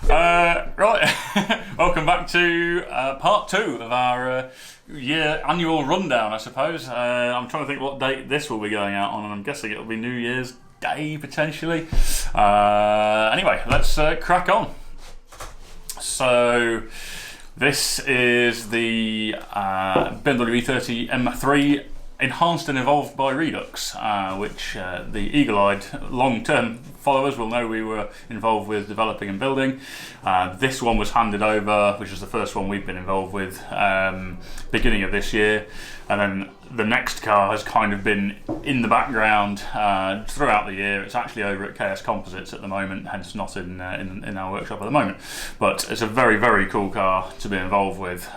Right, welcome back to part 2 of our annual rundown, I suppose. I'm trying to think what date this will be going out on, and I'm guessing it'll be New Year's Day, potentially. Anyway, let's crack on. So, this is the BMW E30 M3 enhanced and evolved by Redux, which the eagle-eyed long-term followers will know we were involved with developing and building. This one was handed over, which is the first one we've been involved with, beginning of this year, and then the next car has kind of been in the background throughout the year. It's actually over at KS Composites at the moment, hence not in our workshop at the moment. But it's a very, very cool car to be involved with.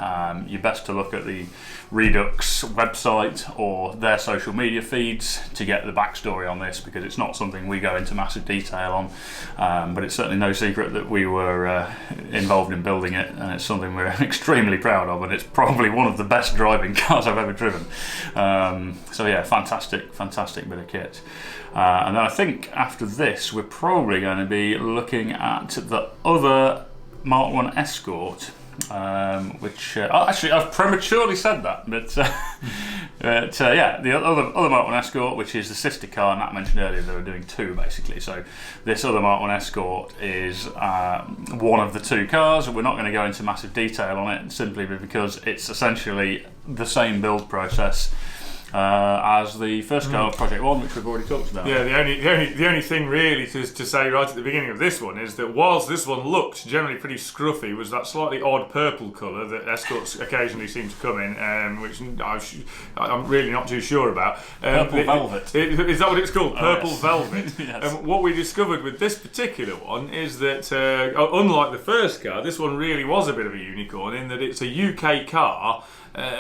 You're best to look at the Redux website or their social media feeds to get the backstory on this, because it's not something we go into massive detail on. But it's certainly no secret that we were involved in building it, and it's something we're extremely proud of, and it's probably one of the best driving cars I've ever driven. So yeah, fantastic bit of kit. And then I think after this we're probably going to be looking at the other Mark 1 Escort, which actually I've prematurely said that, but yeah, the other Mark 1 Escort, which is the sister car. Nat mentioned earlier they were doing 2 basically, so this other Mark 1 Escort is one of the 2 cars. We're not going to go into massive detail on it, simply because it's essentially the same build process as the first car, Project 1, which we've already talked about. Yeah, the only thing really to say right at the beginning of this one is that whilst this one looked generally pretty scruffy, was that slightly odd purple colour that Escorts occasionally seem to come in, which I'm really not too sure about. Purple velvet. Is that what it's called? Purple yes. velvet. Yes. What we discovered with this particular one is that, unlike the first car, this one really was a bit of a unicorn in that it's a UK car.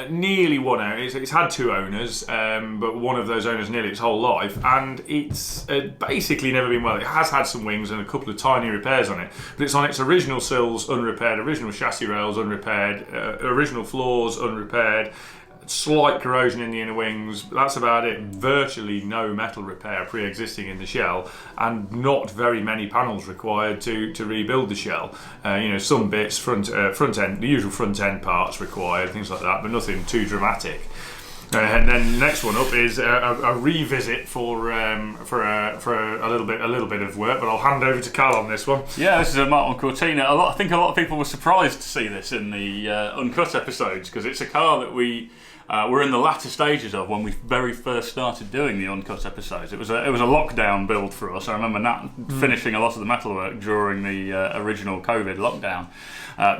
Nearly one owner. It's had 2 owners, but one of those owners nearly its whole life, and it's basically never been well. It has had some wings and a couple of tiny repairs on it, but it's on its original sills unrepaired, original chassis rails unrepaired, original floors unrepaired, slight corrosion in the inner wings. That's about it. Virtually no metal repair pre-existing in the shell, and not very many panels required to rebuild the shell. Some bits, front end, the usual front end parts required, things like that, but nothing too dramatic. And then the next one up is a revisit for a little bit of work, but I'll hand over to Cal on this one. Yeah, this is a Mark 1 Cortina. I think a lot of people were surprised to see this in the Uncut episodes, because it's a car that we were in the latter stages of when we very first started doing the Uncut episodes. It was a lockdown build for us. I remember Nat finishing a lot of the metalwork during the original COVID lockdown.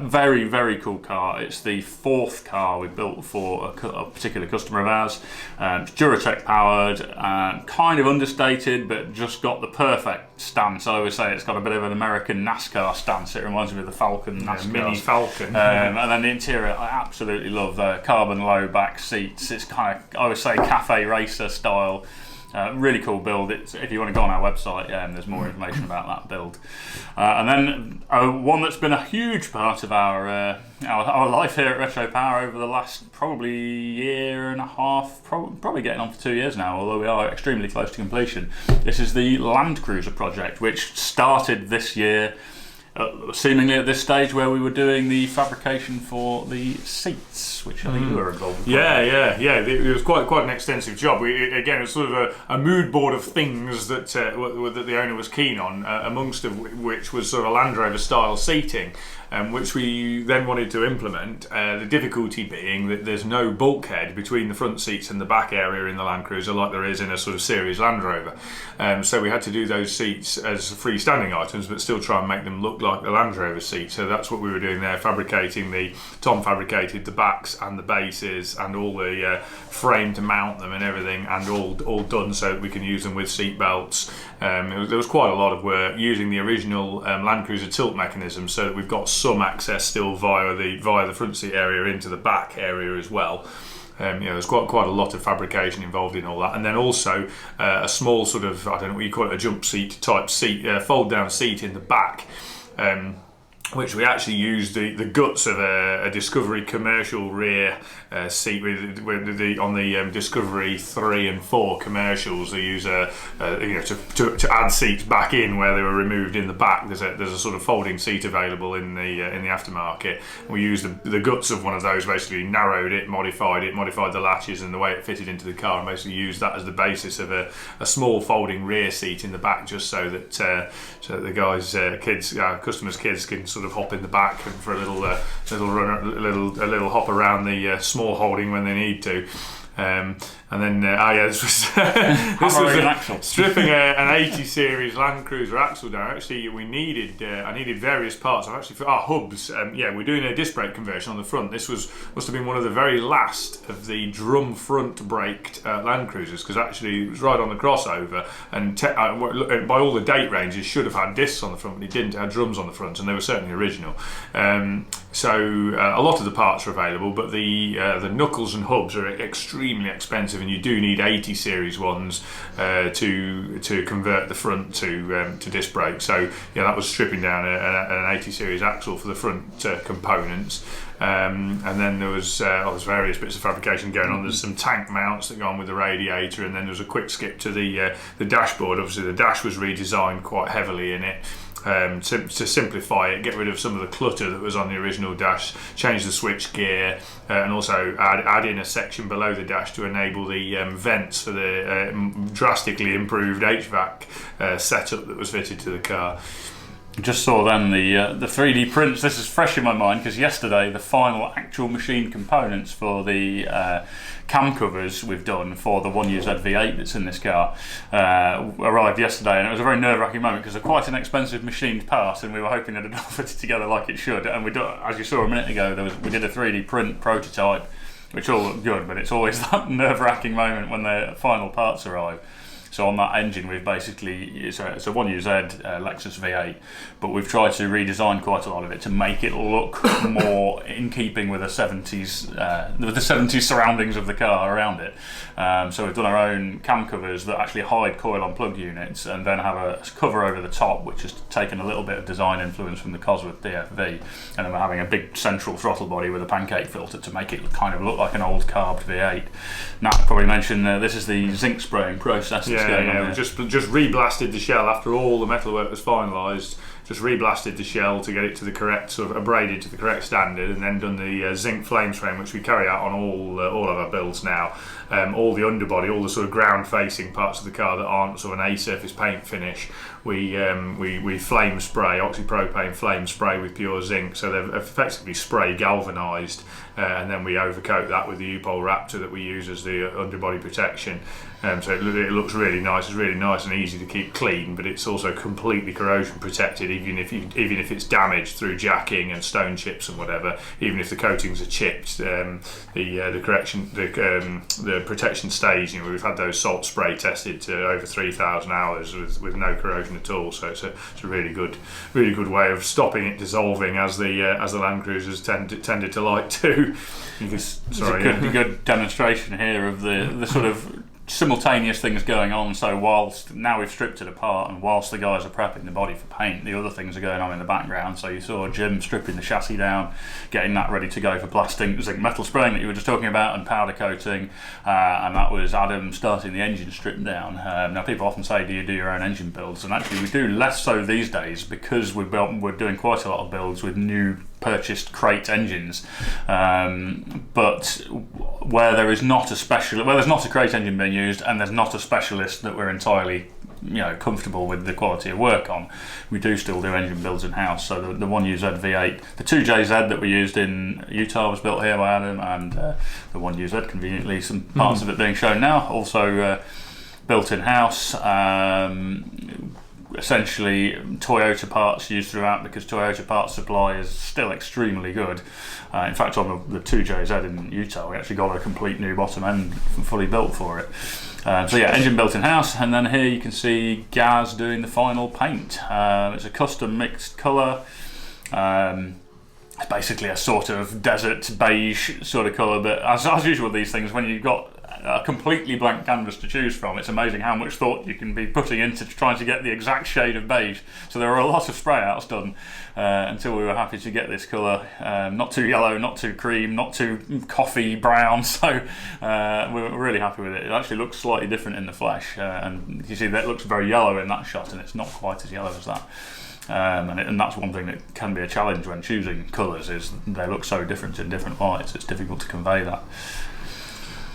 Very, very cool car. It's the 4th car we built for a particular customer of ours. It's Duratec-powered, kind of understated, but just got the perfect stance. I always say it's got a bit of an American NASCAR stance. It reminds me of the Falcon NASCAR. Mini Falcon. And then the interior, I absolutely love. Carbon low back seats. It's kind of, I would say, cafe racer style. Really cool build. If you want to go on our website, there's more information about that build. And then one that's been a huge part of our life here at Retropower over the last probably year and a half, probably getting on for 2 years now, although we are extremely close to completion. This is the Land Cruiser project, which started this year, seemingly at this stage where we were doing the fabrication for the seats, which I think you were involved with. Yeah. It was quite an extensive job. It was sort of a mood board of things that the owner was keen on, amongst of which was sort of Land Rover style seating, which we then wanted to implement. The difficulty being that there's no bulkhead between the front seats and the back area in the Land Cruiser like there is in a sort of series Land Rover. So we had to do those seats as freestanding items, but still try and make them look like the Land Rover seat. So that's what we were doing there, Tom fabricated the backs and the bases and all the frame to mount them and everything, and all done so that we can use them with seat belts. There was quite a lot of work using the original Land Cruiser tilt mechanism, so that we've got some access still via the front seat area into the back area as well. There's quite a lot of fabrication involved in all that, and then also a small sort of, I don't know what you call it, a jump seat type seat, fold down seat in the back. which we actually used the guts of a Discovery commercial rear seat on the Discovery 3 and 4 commercials. They use to add seats back in where they were removed in the back. There's a sort of folding seat available in the aftermarket. We used the guts of one of those, basically narrowed it, modified the latches and the way it fitted into the car, and basically used that as the basis of a small folding rear seat in the back, just so that the guys, customers' kids can sort of hop in the back and for a little hop around the small holding when they need to. And then this was stripping an 80 series Land Cruiser axle down. Actually, I needed various parts. I've actually hubs. We're doing a disc brake conversion on the front. This must have been one of the very last of the drum front braked Land Cruisers, because actually it was right on the crossover, and by all the date ranges should have had discs on the front, but it didn't. It had drums on the front, and they were certainly original. So a lot of the parts are available, but the knuckles and hubs are extremely expensive, and you do need 80 series ones to convert the front to disc brake. So that was stripping down an 80 series axle for the front components. And then there was various bits of fabrication going on. There's some tank mounts that go on with the radiator, and then there was a quick skip to the dashboard. Obviously the dash was redesigned quite heavily in it. To simplify it, get rid of some of the clutter that was on the original dash, change the switch gear, and also add in a section below the dash to enable the vents for the drastically improved HVAC setup that was fitted to the car. Just saw then the 3D prints. This is fresh in my mind because yesterday the final actual machine components for the cam covers we've done for the 1UZ V8 that's in this car arrived yesterday, and it was a very nerve-wracking moment because they're quite an expensive machined part, and we were hoping it had all fitted together like it should. And as you saw a minute ago, we did a 3D print prototype, which all looked good, but it's always that nerve-wracking moment when the final parts arrive. So on that engine, we've basically, it's a 1UZ Lexus V8, but we've tried to redesign quite a lot of it to make it look more in keeping with the 70s surroundings of the car around it. So we've done our own cam covers that actually hide coil-on plug units, and then have a cover over the top, which has taken a little bit of design influence from the Cosworth DFV, and then we're having a big central throttle body with a pancake filter to make it kind of look like an old carbed V8. Nat probably mentioned this is the zinc spraying process. We just reblasted the shell after all the metalwork was finalised. Just reblasted the shell to get it to the correct, sort of abraded to the correct standard, and then done the zinc flames frame, which we carry out on all of our builds now. All the underbody, all the sort of ground-facing parts of the car that aren't sort of an A-surface paint finish, we flame spray, oxypropane flame spray with pure zinc, so they're effectively spray galvanised, and then we overcoat that with the U-Pole Raptor that we use as the underbody protection. So it looks really nice. It's really nice and easy to keep clean, but it's also completely corrosion protected, even if it's damaged through jacking and stone chips and whatever. Even if the coatings are chipped, the protection stays. We've had those salt spray tested to over 3,000 hours with no corrosion at all. So it's a really good way of stopping it dissolving, as the Land Cruisers tended to like to. It's a good demonstration here of the sort of simultaneous things going on. So whilst now we've stripped it apart, and whilst the guys are prepping the body for paint, the other things are going on in the background. So you saw Jim stripping the chassis down, getting that ready to go for blasting, zinc metal spraying that you were just talking about, and powder coating, and that was Adam starting the engine strip down. Now people often say, do you do your own engine builds? And actually we do less so these days, because we're doing quite a lot of builds with new purchased crate engines, but where there's not a crate engine being used, and there's not a specialist that we're entirely comfortable with the quality of work on, we do still do engine builds in house. So the 1UZ V8, the 2JZ that we used in Utah was built here by Adam, and the 1UZ, conveniently some parts of it being shown now, also built in house. Essentially Toyota parts used throughout, because Toyota parts supply is still extremely good. In fact, on the 2JZ in Utah, we actually got a complete new bottom end fully built for it. Engine built in house. And then here you can see Gaz doing the final paint. It's a custom mixed colour. It's basically a sort of desert beige sort of colour, but as usual with these things, when you've got a completely blank canvas to choose from. It's amazing how much thought you can be putting into trying to get the exact shade of beige. So there were a lot of spray outs done until we were happy to get this colour. Not too yellow, not too cream, not too coffee brown. So we're really happy with it. It actually looks slightly different in the flesh, and you see that it looks very yellow in that shot, and it's not quite as yellow as that. And that's one thing that can be a challenge when choosing colours, is they look so different in different lights. It's difficult to convey that.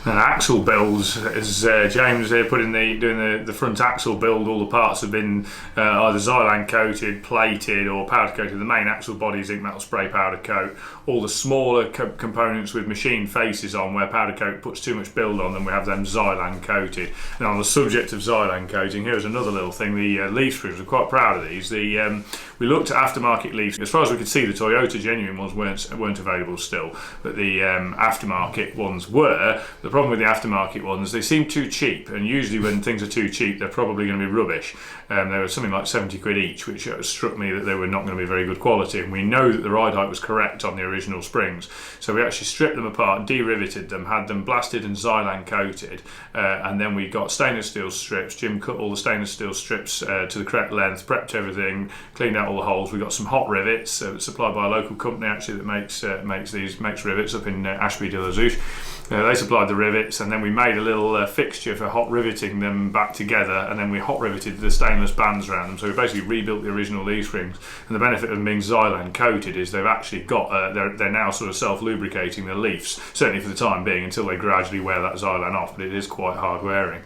And axle builds, as James here doing the front axle build, all the parts have been either Xylan coated, plated, or powder coated. The main axle body is zinc metal spray powder coat. All the smaller components with machine faces on, where powder coat puts too much build on them, we have them Xylan coated. And on the subject of Xylan coating, here's another little thing. The leaf screws, we're quite proud of these. We looked at aftermarket leaf. As far as we could see, the Toyota genuine ones weren't available still, but the aftermarket ones were. The problem with the aftermarket ones, they seem too cheap, and usually when things are too cheap, they're probably going to be rubbish. They were something like 70 quid each, which struck me that they were not going to be very good quality, and we know that the ride height was correct on the original springs, so we actually stripped them apart, de-riveted them, had them blasted and Xylan coated, and then we got stainless steel strips. Jim cut all the stainless steel strips to the correct length, prepped everything, cleaned out all the holes. We got some hot rivets supplied by a local company actually that makes rivets up in Ashby de la Zouche. They supplied the rivets, and then we made a little fixture for hot riveting them back together, and then we hot riveted the stainless bands around them. So we basically rebuilt the original leaf springs. And the benefit of them being Xylan coated is they've actually got they're now sort of self-lubricating the leaves, certainly for the time being, until they gradually wear that Xylan off. But it is quite hard wearing.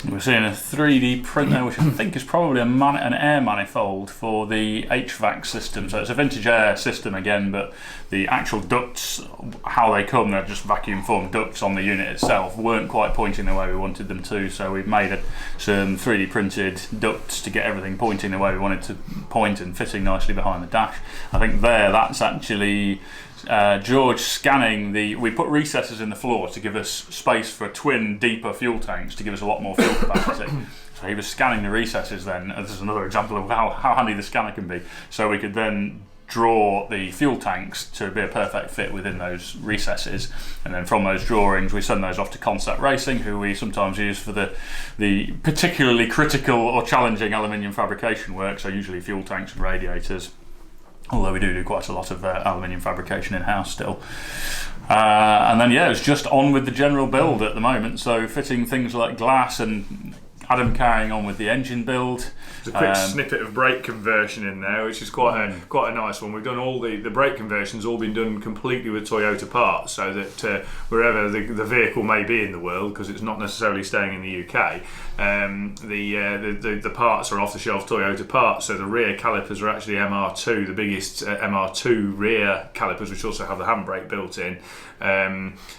We're seeing a 3D printer, which I think is probably an air manifold for the HVAC system. So it's a vintage air system again, but the actual ducts, how they come, they're just vacuum formed ducts on the unit itself, weren't quite pointing the way we wanted them to. So we've made some 3D printed ducts to get everything pointing the way we wanted to point and fitting nicely behind the dash. I think that's actually George scanning we put recesses in the floor to give us space for twin deeper fuel tanks to give us a lot more fuel capacity. So he was scanning the recesses then. This is another example of how handy the scanner can be. So we could then draw the fuel tanks to be a perfect fit within those recesses, and then from those drawings we send those off to Concept Racing, who we sometimes use for the particularly critical or challenging aluminium fabrication work, so usually fuel tanks and radiators. Although we do quite a lot of aluminium fabrication in-house still. And then it's just on with the general build at the moment, so fitting things like glass, and Adam carrying on with the engine build. There's a quick snippet of brake conversion in there, which is quite a nice one. We've done all the brake conversions, all been done completely with Toyota parts, so that wherever the vehicle may be in the world, because it's not necessarily staying in the UK, the parts are off-the-shelf Toyota parts. So the rear calipers are actually MR2, the biggest MR2 rear calipers, which also have the handbrake built in.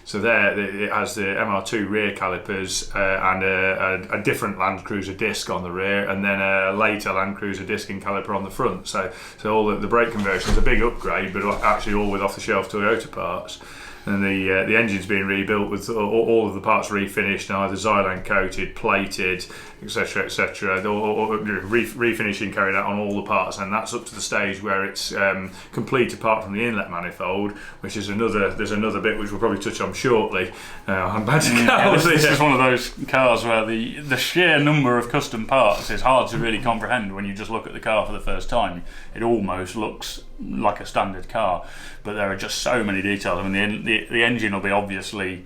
So there it has the MR2 rear calipers and a different Land Cruiser disc on the rear, and then a later Land Cruiser disc and caliper on the front. So all the brake conversion is a big upgrade, but actually all with off-the-shelf Toyota parts. And the engine's being rebuilt with all of the parts refinished and either Xylan coated, plated, etc., or refinishing carried out on all the parts, and that's up to the stage where it's complete apart from the inlet manifold, which is there's another bit which we'll probably touch on shortly. I'm about to this is one of those cars where the sheer number of custom parts is hard to really comprehend when you just look at the car for the first time. It almost looks like a standard car, but there are just so many details. I mean, the engine will be obviously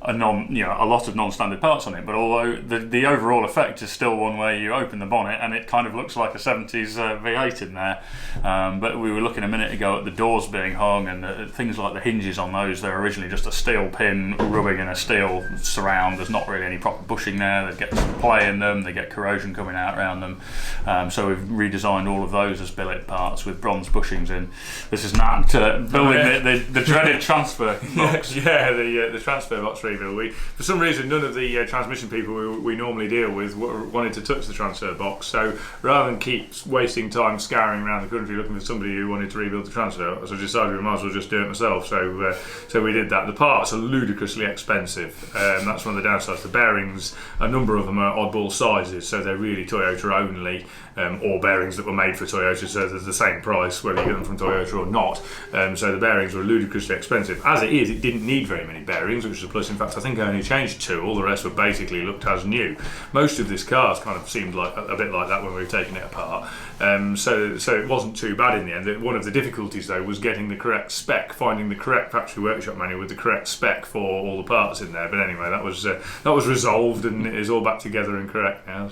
a lot of non-standard parts on it, but although the overall effect is still one where you open the bonnet and it kind of looks like a 70s V8 in there. But we were looking a minute ago at the doors being hung, and things like the hinges on those, they're originally just a steel pin rubbing in a steel surround. There's not really any proper bushing there. They get some play in them, they get corrosion coming out around them. So we've redesigned all of those as billet parts with bronze bushings in. This is Nat building the dreaded transfer box. The transfer box rebuild. For some reason, none of the transmission people we normally deal with wanted to touch the transfer box, so rather than keep wasting time scouring around the country looking for somebody who wanted to rebuild the transfer box, I decided we might as well just do it myself. So we did that. The parts are ludicrously expensive. That's one of the downsides. The bearings, a number of them are oddball sizes, so they're really Toyota only, or bearings that were made for Toyota, so they're the same price whether you get them from Toyota or not. So the bearings were ludicrously expensive. As it is, it didn't need very many bearings, which was a plus. In fact, fact, I think I only changed 2. All the rest were basically looked as new. Most of this car's kind of seemed like a bit like that when we were taking it apart. So it wasn't too bad in the end. One of the difficulties though was getting the correct spec, finding the correct factory workshop manual with the correct spec for all the parts in there. But anyway, that was resolved and it is all back together and correct now.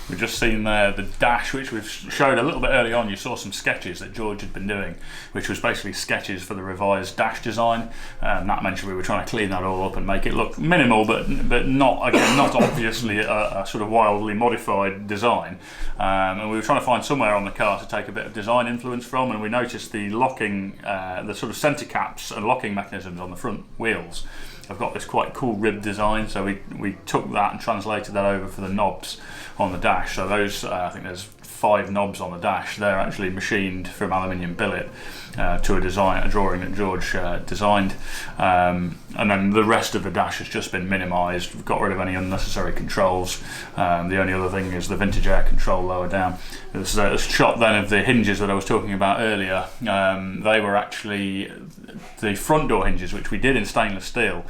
We've just seen there the dash, which we've showed a little bit early on. You saw some sketches that George had been doing, which was basically sketches for the revised dash design. Nat mentioned we were trying to clean that all up and make it look minimal, but not obviously a sort of wildly modified design. And we were trying to find somewhere on the car to take a bit of design influence from, and we noticed the locking, the sort of centre caps and locking mechanisms on the front wheels. I've got this quite cool rib design, so we took that and translated that over for the knobs on the dash. So those, I think there's 5 knobs on the dash. They're actually machined from aluminium billet to a drawing that George designed. And then the rest of the dash has just been minimised. We've got rid of any unnecessary controls. The only other thing is the vintage air control lower down. There's a shot then of the hinges that I was talking about earlier. They were actually the front door hinges, which we did in stainless steel.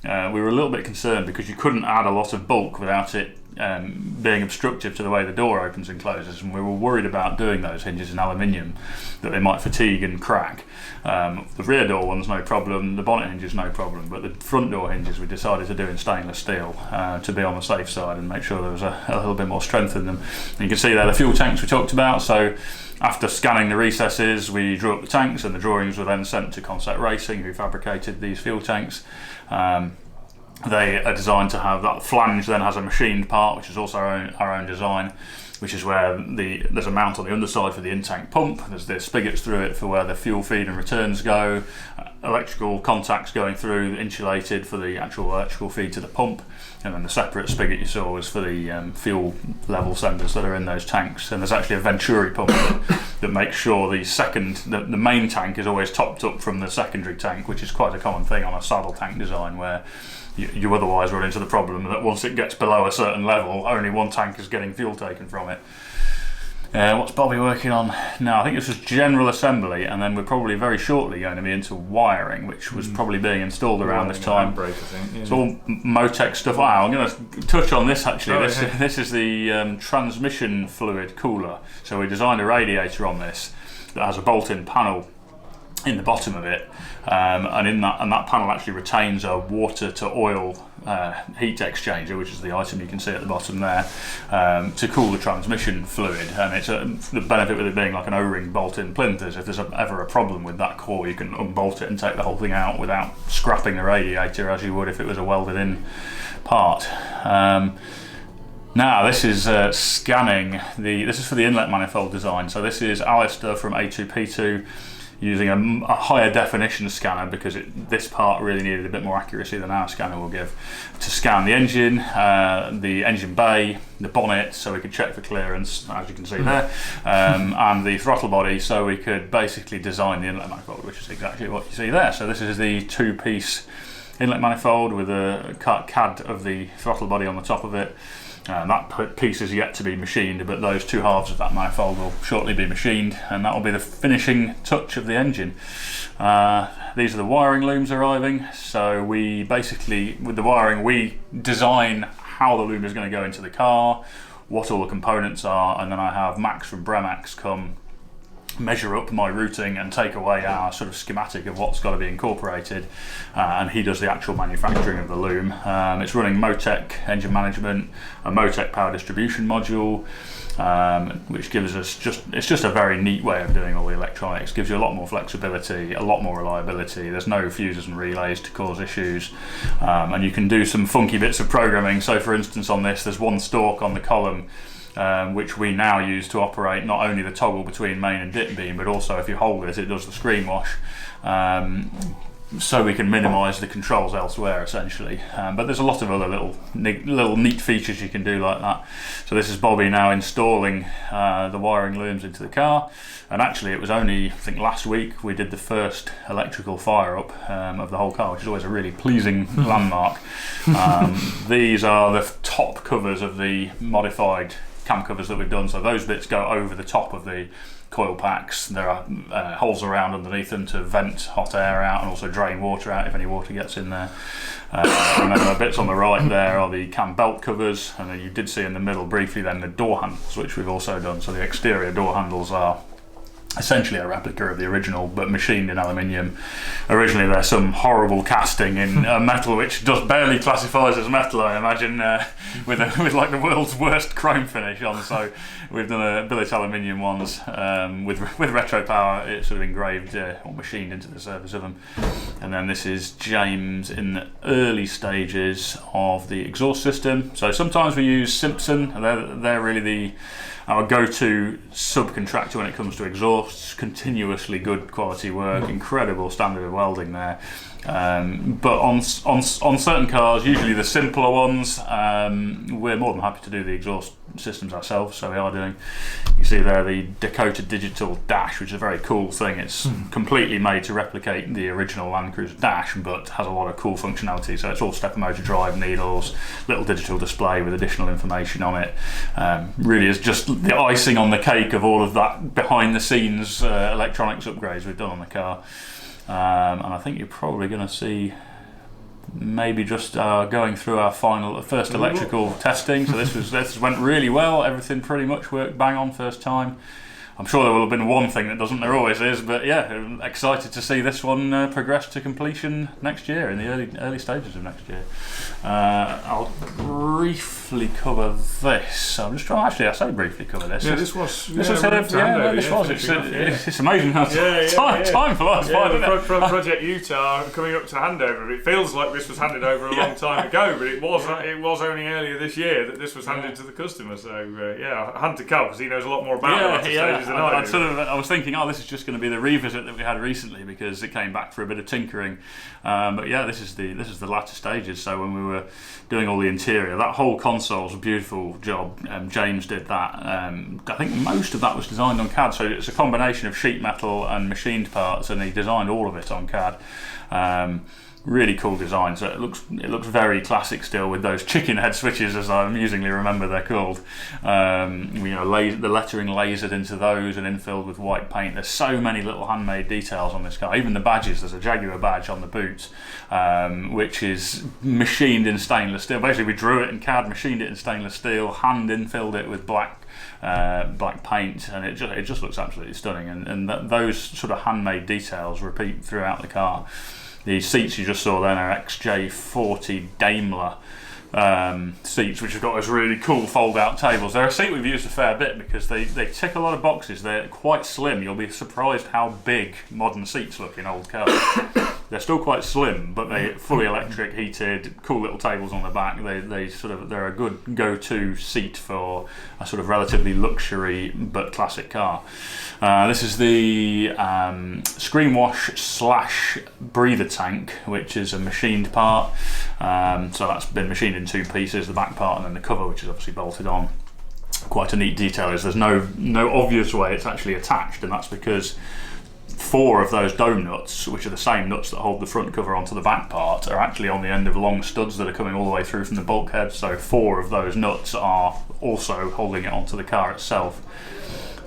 We were a little bit concerned because you couldn't add a lot of bulk without it being obstructive to the way the door opens and closes, and we were worried about doing those hinges in aluminium, that they might fatigue and crack. The rear door one's no problem, the bonnet hinge is no problem, but the front door hinges we decided to do in stainless steel to be on the safe side and make sure there was a little bit more strength in them. And you can see there the fuel tanks we talked about. So after scanning the recesses, we drew up the tanks, and the drawings were then sent to Concept Racing, who fabricated these fuel tanks. They are designed to have that flange, then has a machined part, which is also our own design, which is where there's a mount on the underside for the in-tank pump. There's the spigots through it for where the fuel feed and returns go, electrical contacts going through, insulated for the actual electrical feed to the pump, and then the separate spigot you saw was for the fuel level senders that are in those tanks. And there's actually a Venturi pump that makes sure the main tank is always topped up from the secondary tank, which is quite a common thing on a saddle tank design, where you otherwise run into the problem that once it gets below a certain level, only one tank is getting fuel taken from it. What's Bobby working on now? I think this was general assembly, and then we're probably very shortly going to be into wiring, which was probably being installed around this time. Handbrake, I think. Yeah. It's all Motec stuff. I'm going to touch on this actually. This is the transmission fluid cooler. So we designed a radiator on this that has a bolt-in panel in the bottom of it, and that panel actually retains a water to oil heat exchanger, which is the item you can see at the bottom there, to cool the transmission fluid. And it's the benefit with it being like an O-ring bolt-in plinth is if there's ever a problem with that core, you can unbolt it and take the whole thing out without scrapping the radiator as you would if it was a welded-in part. Now this is scanning this is for the inlet manifold design. So this is Alistair from A2P2 using a higher definition scanner, because this part really needed a bit more accuracy than our scanner will give, to scan the engine bay, the bonnet, so we could check for clearance, as you can see there, and the throttle body, so we could basically design the inlet manifold, which is exactly what you see there. So this is the 2-piece inlet manifold with a CAD of the throttle body on the top of it. That piece is yet to be machined, but those 2 halves of that manifold will shortly be machined, and that will be the finishing touch of the engine. These are the wiring looms arriving. So we basically, with the wiring, we design how the loom is going to go into the car, what all the components are, and then I have Max from Bremax come measure up my routing and take away our sort of schematic of what's got to be incorporated, and he does the actual manufacturing of the loom. It's running Motec engine management, a Motec power distribution module, which gives us it's just a very neat way of doing all the electronics. Gives you a lot more flexibility, a lot more reliability. There's no fuses and relays to cause issues, and you can do some funky bits of programming. So for instance on this, there's one stalk on the column which we now use to operate not only the toggle between main and dip beam, but also if you hold it does the screen wash, so we can minimise the controls elsewhere essentially. But there's a lot of other little neat features you can do like that. So this is Bobby now installing the wiring looms into the car, and actually it was only, I think last week, we did the first electrical fire up of the whole car, which is always a really pleasing landmark. These are the top covers of the modified cam covers that we've done. So those bits go over the top of the coil packs. There are holes around underneath them to vent hot air out and also drain water out if any water gets in there. And then the bits on the right there are the cam belt covers, and then you did see in the middle briefly then the door handles, which we've also done. So the exterior door handles are essentially a replica of the original, but machined in aluminium. Originally there's some horrible casting in metal, which just barely classifies as metal, I imagine, with like the world's worst chrome finish on. So we've done a billet aluminium ones with Retropower. It's sort of engraved or machined into the surface of them. And then this is James in the early stages of the exhaust system. So sometimes we use Simpson. They're really our go-to subcontractor when it comes to exhausts. Continuously good quality work, incredible standard of welding there. But on certain cars, usually the simpler ones, we're more than happy to do the exhaust systems ourselves. So we are doing, you see there, the Dakota digital dash, which is a very cool thing. It's completely made to replicate the original Land Cruiser dash, but has a lot of cool functionality. So it's all stepper motor drive, needles, little digital display with additional information on it. Really is just the icing on the cake of all of that behind the scenes electronics upgrades we've done on the car. And I think you're probably going to see maybe just going through our first electrical testing. So this went really well. Everything pretty much worked bang on first time. I'm sure there will have been one thing that doesn't, there always is, but yeah, I'm excited to see this one progress to completion next year, in the early stages of next year. I'll briefly cover this. I'm just trying, actually I say briefly cover this. Yeah, this was. It's amazing how time flies by, doesn't it? Project Utah coming up to handover. It feels like this was handed over a long time ago, but it was only earlier this year that this was handed to the customer. So I hand to Cal because he knows a lot more about it. I was thinking, this is just going to be the revisit that we had recently because it came back for a bit of tinkering. But yeah, this is the latter stages. So when we were doing all the interior, that whole console's a beautiful job. James did that. I think most of that was designed on CAD. So it's a combination of sheet metal and machined parts, and he designed all of it on CAD. Really cool design. So it looks very classic still, with those chicken head switches, as I amusingly remember they're called. The lettering lasered into those and infilled with white paint. There's so many little handmade details on this car. Even the badges. There's a Jaguar badge on the boot, which is machined in stainless steel. Basically, we drew it in CAD, machined it in stainless steel, hand infilled it with black paint, and it just looks absolutely stunning. And those sort of handmade details repeat throughout the car. The seats you just saw then are XJ40 Daimler seats, which have got those really cool fold-out tables. They're a seat we've used a fair bit because they tick a lot of boxes. They're quite slim. You'll be surprised how big modern seats look in old cars. They're still quite slim, but they're fully electric, heated, cool little tables on the back. They're a good go-to seat for a sort of relatively luxury but classic car. This is the screen wash / breather tank, which is a machined part. So that's been machined in two pieces, the back part and then the cover, which is obviously bolted on. Quite a neat detail is there's no obvious way it's actually attached, and that's because 4 of those dome nuts, which are the same nuts that hold the front cover onto the back part, are actually on the end of long studs that are coming all the way through from the bulkhead. So 4 of those nuts are also holding it onto the car itself.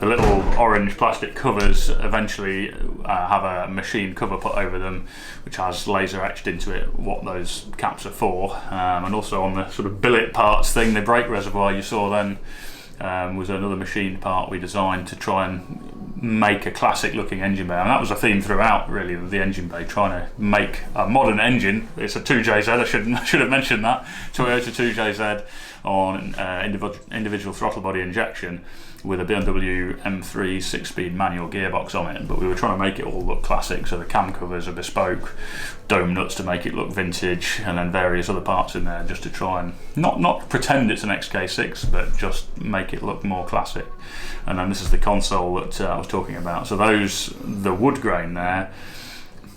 The little orange plastic covers eventually have a machine cover put over them, which has laser etched into it what those caps are for. And also on the sort of billet parts thing, the brake reservoir you saw then was another machined part we designed to try and make a classic looking engine bay. And that was a theme throughout, really, of the engine bay, trying to make a modern engine. It's a 2JZ, I should have mentioned that. Toyota 2JZ on individual throttle body injection with a BMW M3 6-speed manual gearbox on it, but we were trying to make it all look classic. So the cam covers are bespoke, dome nuts to make it look vintage, and then various other parts in there just to try and not pretend it's an XK6, but just make it look more classic. And then this is the console that I was talking about. So the wood grain there,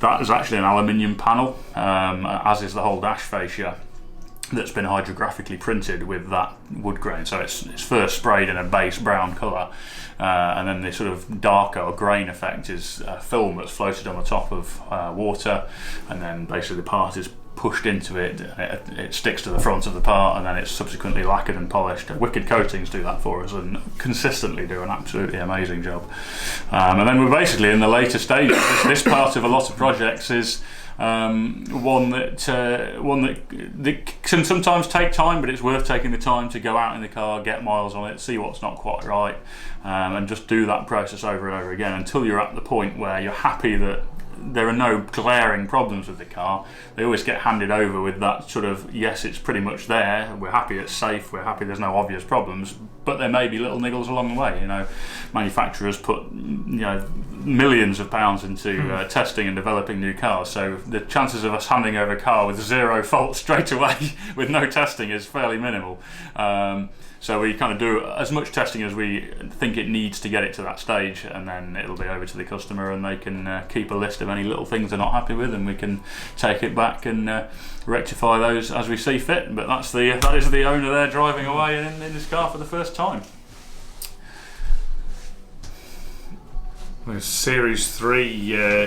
that is actually an aluminium panel, as is the whole dash fascia, that's been hydrographically printed with that wood grain. So it's first sprayed in a base brown colour, and then the sort of darker or grain effect is a film that's floated on the top of water, and then basically the part is pushed into it, it sticks to the front of the part, and then it's subsequently lacquered and polished. Wicked Coatings do that for us and consistently do an absolutely amazing job. And then we're basically in the later stages. This part of a lot of projects is one that can sometimes take time, but it's worth taking the time to go out in the car, get miles on it, see what's not quite right, and just do that process over and over again until you're at the point where you're happy that there are no glaring problems with the car. They always get handed over with that sort of, yes, it's pretty much there, we're happy it's safe, we're happy there's no obvious problems, but there may be little niggles along the way. You know, manufacturers put, you know, millions of pounds into testing and developing new cars, so the chances of us handing over a car with zero fault straight away with no testing is fairly minimal. So we kind of do as much testing as we think it needs to get it to that stage, and then it'll be over to the customer, and they can keep a list of any little things they're not happy with, and we can take it back and rectify those as we see fit. But that is the owner there driving away in this car for the first time. There's Series 3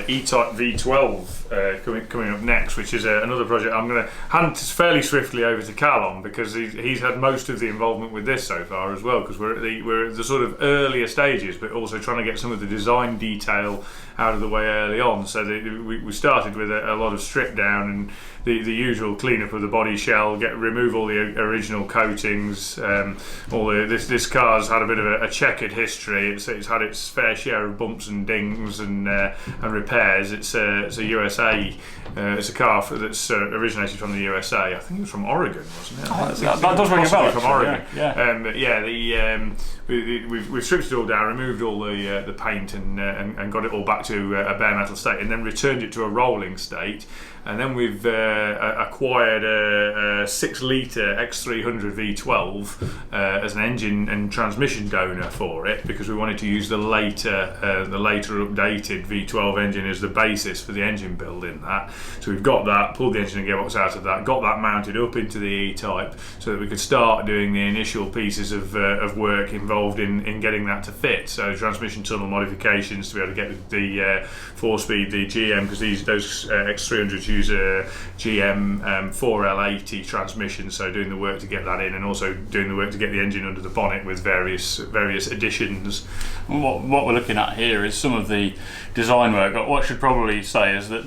E-Type V12 coming up next, which is another project I'm going to hand fairly swiftly over to Cal on, because he's had most of the involvement with this so far as well, because we're at the sort of earlier stages, but also trying to get some of the design detail out of the way early on. So we started with a lot of strip down and the usual cleanup of the body shell, remove all the original coatings. This car's had a bit of a checkered history. It's had its fair share of bumps and dings and repairs. It's a USA. It's a car that's originated from the USA. I think it was from Oregon, wasn't it? That does ring a bell. From Oregon. Yeah. We've stripped it all down, removed all the paint, and got it all back to a bare metal state, and then returned it to a rolling state. And then we've acquired a 6-litre X300 V12 as an engine and transmission donor for it, because we wanted to use the later updated V12 engine as the basis for the engine build in that. So we've got that, pulled the engine and gearbox out of that, got that mounted up into the E-Type so that we could start doing the initial pieces of work involved in getting that to fit. So transmission tunnel modifications to be able to get the 4-speed, the GM, because those X300s use a GM 4L80 transmission, so doing the work to get that in, and also doing the work to get the engine under the bonnet with various additions. What we're looking at here is some of the design work. What I should probably say is that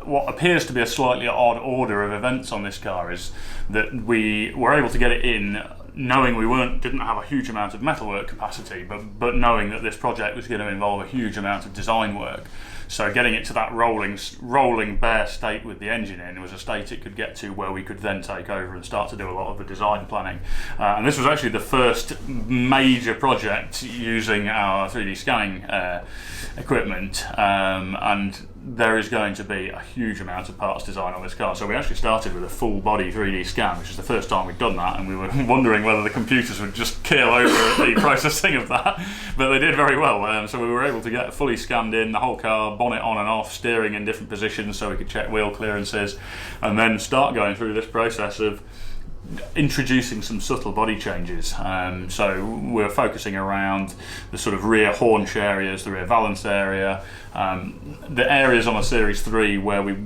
what appears to be a slightly odd order of events on this car is that we were able to get it in knowing we didn't have a huge amount of metalwork capacity, but knowing that this project was going to involve a huge amount of design work. So getting it to that rolling bare state with the engine in was a state it could get to where we could then take over and start to do a lot of the design planning. And this was actually the first major project using our 3D scanning equipment, and there is going to be a huge amount of parts design on this car. So we actually started with a full body 3D scan, which is the first time we'd done that, and we were wondering whether the computers would just keel over the processing of that, but they did very well. So we were able to get fully scanned in the whole car, bonnet on and off, steering in different positions so we could check wheel clearances, and then start going through this process of introducing some subtle body changes. So we're focusing around the sort of rear haunch areas, the rear valance area, the areas on a Series 3 where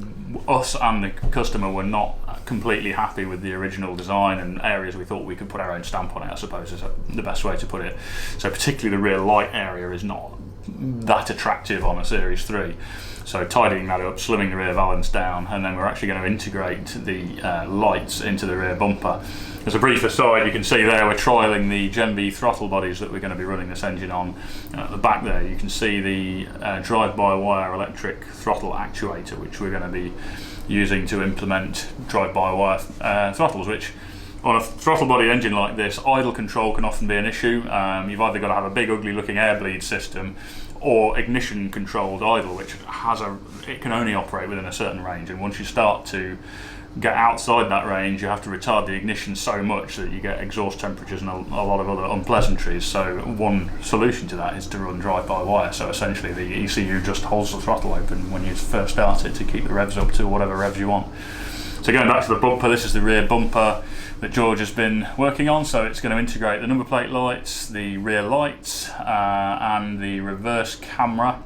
us and the customer were not completely happy with the original design, and areas we thought we could put our own stamp on it, I suppose is the best way to put it. So particularly the rear light area is not that attractive on a Series 3. So tidying that up, slimming the rear valance down, and then we're actually going to integrate the lights into the rear bumper. As a brief aside, you can see there we're trialling the Gen B throttle bodies that we're going to be running this engine on. At the back there you can see the drive-by-wire electric throttle actuator, which we're going to be using to implement drive-by-wire throttles, which on a throttle body engine like this, idle control can often be an issue. You've either got to have a big ugly looking air bleed system or ignition controlled idle, which it can only operate within a certain range, and once you start to get outside that range you have to retard the ignition so much that you get exhaust temperatures and a lot of other unpleasantries. So one solution to that is to run drive-by-wire, so essentially the ECU just holds the throttle open when you first start it to keep the revs up to whatever revs you want. So going back to the bumper, this is the rear bumper that George has been working on. So it's going to integrate the number plate lights, the rear lights, and the reverse camera.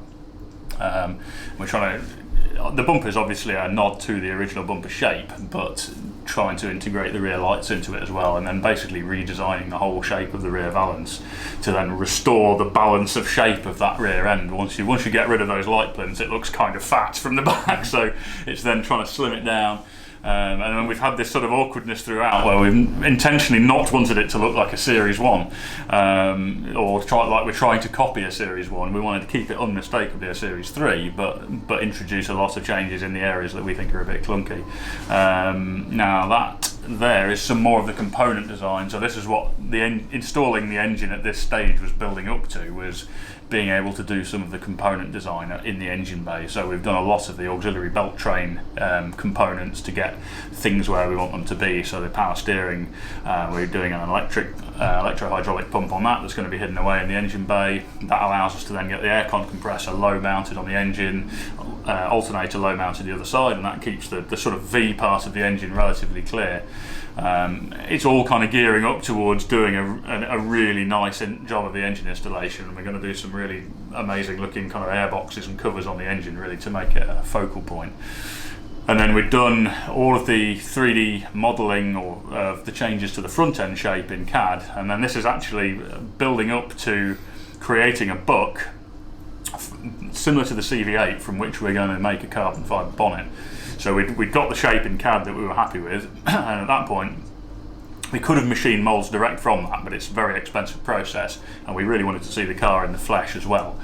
We're trying to the bumper is obviously a nod to the original bumper shape, but trying to integrate the rear lights into it as well, and then basically redesigning the whole shape of the rear valance to then restore the balance of shape of that rear end. Once you get rid of those light plinths, it looks kind of fat from the back, so it's then trying to slim it down. And then we've had this sort of awkwardness throughout where we've intentionally not wanted it to look like a Series 1 or like we're trying to copy a Series 1. We wanted to keep it unmistakably a Series 3 but introduce a lot of changes in the areas that we think are a bit clunky. Now that there is some more of the component design, so this is what installing the engine at this stage was building up to, was being able to do some of the component design in the engine bay. So we've done a lot of the auxiliary belt train components to get things where we want them to be. So the power steering, we're doing an electro-hydraulic pump on that that's going to be hidden away in the engine bay. That allows us to then get the aircon compressor low mounted on the engine, alternator low mounted the other side, and that keeps the sort of V part of the engine relatively clear. It's all kind of gearing up towards doing a really nice job of the engine installation, and we're going to do some really amazing looking kind of air boxes and covers on the engine really to make it a focal point. And then we've done all of the 3D modelling of the changes to the front end shape in CAD, and then this is actually building up to creating a buck similar to the CV8 from which we're going to make a carbon fibre bonnet. So we'd got the shape in CAD that we were happy with, and at that point we could have machined moulds direct from that, but it's a very expensive process, and we really wanted to see the car in the flesh as well.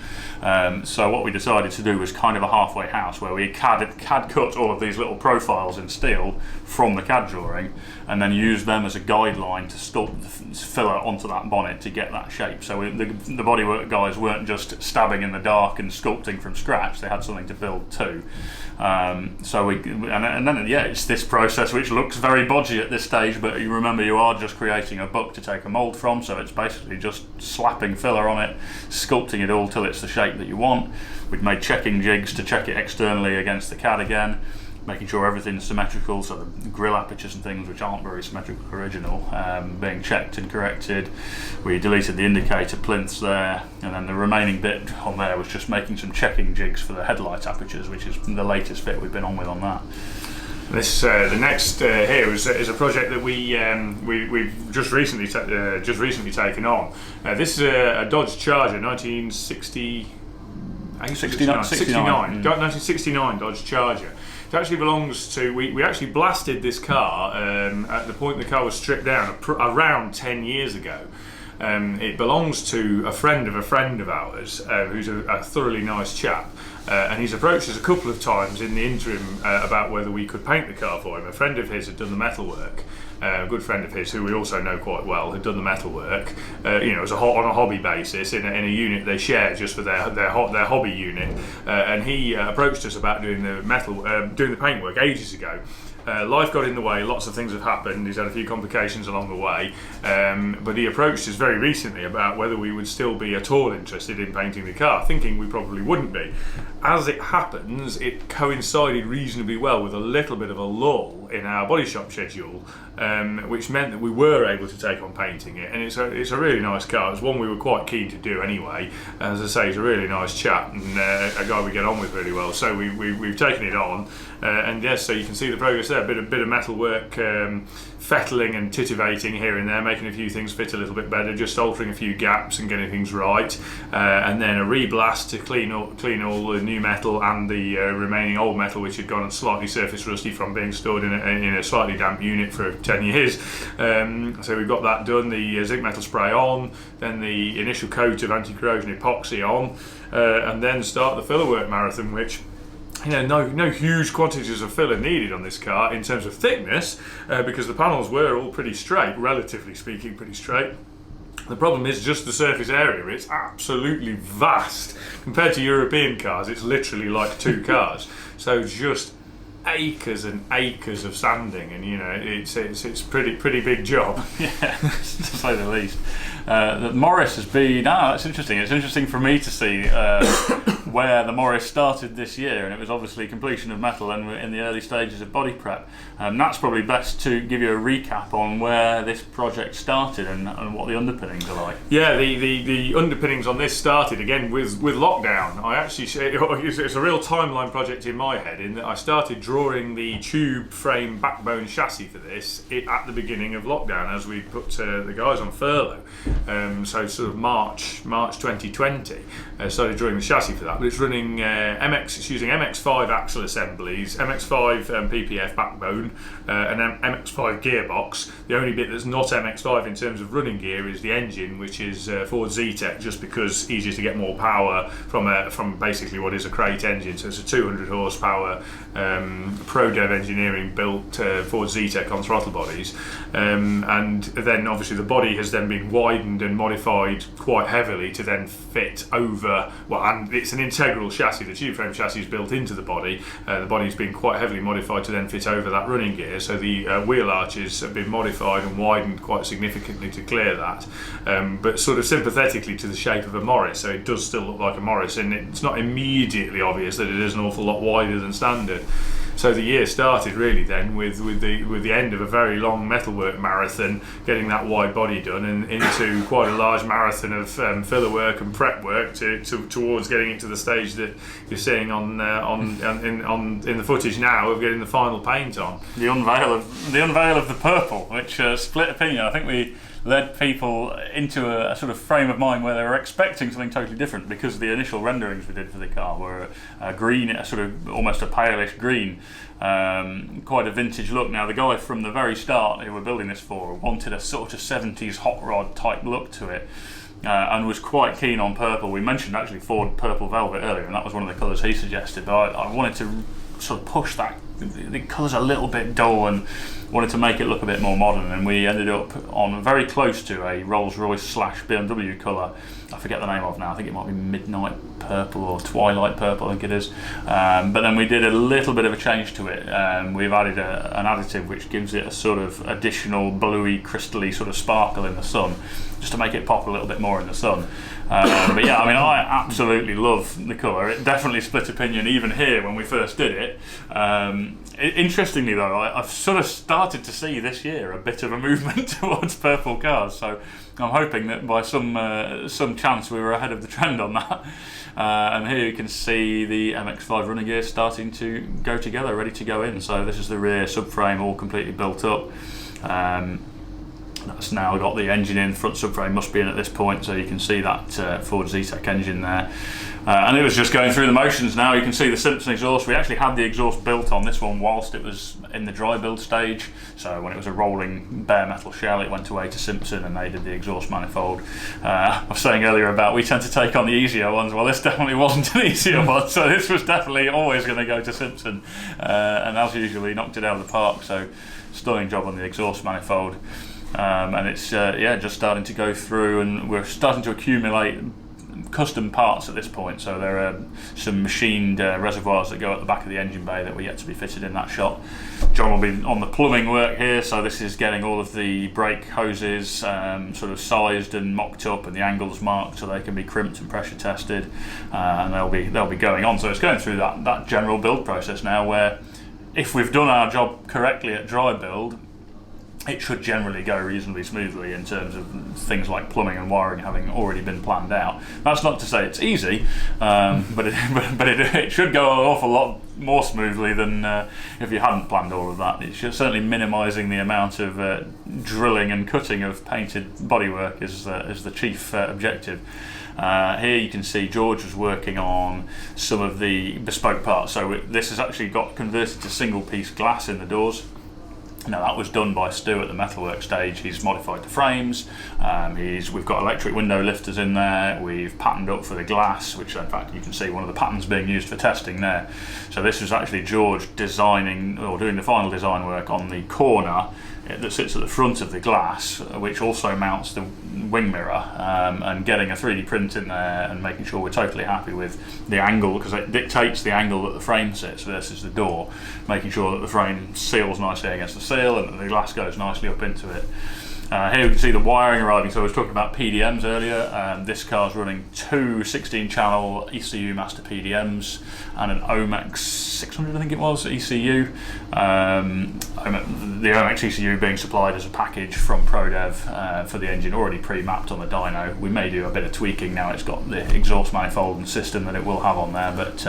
So what we decided to do was kind of a halfway house where we CAD cut all of these little profiles in steel from the CAD drawing, and then used them as a guideline to sculpt the filler onto that bonnet to get that shape. So the bodywork guys weren't just stabbing in the dark and sculpting from scratch, they had something to build too. And then it's this process which looks very bodgy at this stage, but you remember you are just creating a buck to take a mould from, so it's basically just slapping filler on it, sculpting it all till it's the shape that you want. We've made checking jigs to check it externally against the CAD again, making sure everything's symmetrical, so the grill apertures and things which aren't very symmetrical original being checked and corrected. We deleted the indicator plinths there, and then the remaining bit on there was just making some checking jigs for the headlight apertures, which is the latest bit we've been on with on that. This the next here is a project that we've just recently taken on. This is a Dodge Charger, 1969 Dodge Charger. It actually belongs to, we actually blasted this car at the point the car was stripped down around 10 years ago. It belongs to a friend of ours who's a thoroughly nice chap, and he's approached us a couple of times in the interim about whether we could paint the car for him. A friend of his had done the metalwork. A good friend of his, who we also know quite well, had done the metalwork, as on a hobby basis in a unit they share just for their hobby unit, and he approached us about doing the paintwork ages ago. Life got in the way, lots of things have happened, he's had a few complications along the way, but he approached us very recently about whether we would still be at all interested in painting the car, thinking we probably wouldn't be. As it happens, it coincided reasonably well with a little bit of a lull in our body shop schedule, which meant that we were able to take on painting it, and it's a really nice car. It's one we were quite keen to do anyway. As I say, he's a really nice chap and a guy we get on with really well, so we've taken it on, and yes, so you can see the progress there. A bit of metal work, fettling and titivating here and there, making a few things fit a little bit better, just altering a few gaps and getting things right, and then a reblast to clean all the new metal and the remaining old metal which had gone slightly surface rusty from being stored in a slightly damp unit for 10 years. So we've got that done, the zinc metal spray on, then the initial coat of anti-corrosion epoxy on, and then start the filler work marathon, which no huge quantities of filler needed on this car in terms of thickness, because the panels were all pretty straight, relatively speaking pretty straight. The problem is just the surface area. It's absolutely vast. Compared to European cars, it's literally like two cars. So just acres and acres of sanding, and it's pretty big job. Yeah, to say the least. that Morris has been. That's interesting. It's interesting for me to see where the Morris started this year, and it was obviously completion of metal and we're in the early stages of body prep. That's probably best to give you a recap on where this project started and what the underpinnings are like. Yeah, the underpinnings on this started again with lockdown. I actually, it's a real timeline project in my head, in that I started drawing the tube frame backbone chassis for this at the beginning of lockdown, as we put the guys on furlough. So sort of March 2020, started drawing the chassis for that. But it's running it's using MX5 axle assemblies, MX5 PPF backbone, and MX5 gearbox. The only bit that's not MX5 in terms of running gear is the engine, which is Ford Zetec, just because easier to get more power from basically what is a crate engine. So it's a 200 horsepower Pro Dev engineering built Ford Zetec on throttle bodies, and then obviously the body has then been widened and modified quite heavily to then fit over. Well, and it's an integral chassis. The tube frame chassis is built into the body. The body's been quite heavily modified to then fit over that running gear. So the wheel arches have been modified and widened quite significantly to clear that, but sort of sympathetically to the shape of a Morris. So it does still look like a Morris, and it's not immediately obvious that it is an awful lot wider than standard. So the year started really then with the end of a very long metalwork marathon, getting that wide body done, and into quite a large marathon of filler work and prep work towards getting it to the stage that you're seeing in the footage now of getting the final paint on. The unveil of the purple, which split opinion. I think we led people into a sort of frame of mind where they were expecting something totally different, because the initial renderings we did for the car were a green, a sort of almost a palish green, quite a vintage look. Now the guy from the very start who we're building this for wanted a sort of 70s hot rod type look to it, and was quite keen on purple. We mentioned actually Ford Purple Velvet earlier, and that was one of the colours he suggested, but I wanted to sort of push that. The colour's a little bit dull and wanted to make it look a bit more modern, and we ended up on very close to a Rolls-Royce / BMW colour. I forget the name of now. I think it might be Midnight Purple or Twilight Purple, I think it is. But then we did a little bit of a change to it. We've added an additive which gives it a sort of additional bluey, crystally sort of sparkle in the sun, just to make it pop a little bit more in the sun. But yeah, I mean, I absolutely love the colour. It definitely split opinion even here when we first did it. Interestingly though, I've sort of started to see this year a bit of a movement towards purple cars, so I'm hoping that by some chance we were ahead of the trend on that. And here you can see the MX5 running gear starting to go together, ready to go in. So this is the rear subframe all completely built up. That's now got the engine in, front subframe must be in at this point, so you can see that Ford Zetec engine there. And it was just going through the motions now. You can see the Simpson exhaust. We actually had the exhaust built on this one whilst it was in the dry build stage. So when it was a rolling bare metal shell, it went away to Simpson and they did the exhaust manifold. I was saying earlier about we tend to take on the easier ones. Well, this definitely wasn't an easier one, so this was definitely always going to go to Simpson. And as usual, he knocked it out of the park, so stunning job on the exhaust manifold. And it's just starting to go through, and we're starting to accumulate custom parts at this point. So there are some machined reservoirs that go at the back of the engine bay that were yet to be fitted in that shop. John will be on the plumbing work here, so this is getting all of the brake hoses sort of sized and mocked up and the angles marked so they can be crimped and pressure tested, and they'll be going on. So it's going through that general build process now, where if we've done our job correctly at dry build, it should generally go reasonably smoothly in terms of things like plumbing and wiring having already been planned out. That's not to say it's easy, but it should go an awful lot more smoothly than if you hadn't planned all of that. It's just certainly minimising the amount of drilling and cutting of painted bodywork is the chief objective. Here you can see George was working on some of the bespoke parts. So this has actually got converted to single piece glass in the doors. Now that was done by Stu at the metalwork stage. He's modified the frames, we've got electric window lifters in there, we've patterned up for the glass, which in fact you can see one of the patterns being used for testing there. So this was actually George designing or doing the final design work on the corner that sits at the front of the glass, which also mounts the wing mirror, and getting a 3D print in there and making sure we're totally happy with the angle, because it dictates the angle that the frame sits versus the door, making sure that the frame seals nicely against the seal and that the glass goes nicely up into it. Here we can see the wiring arriving. So I was talking about PDMs earlier. This car's running two 16-channel ECU master PDMs and an Omex 600, I think it was, ECU. The Omex ECU being supplied as a package from ProDev for the engine, already pre-mapped on the dyno. We may do a bit of tweaking now it's got the exhaust manifold and system that it will have on there, but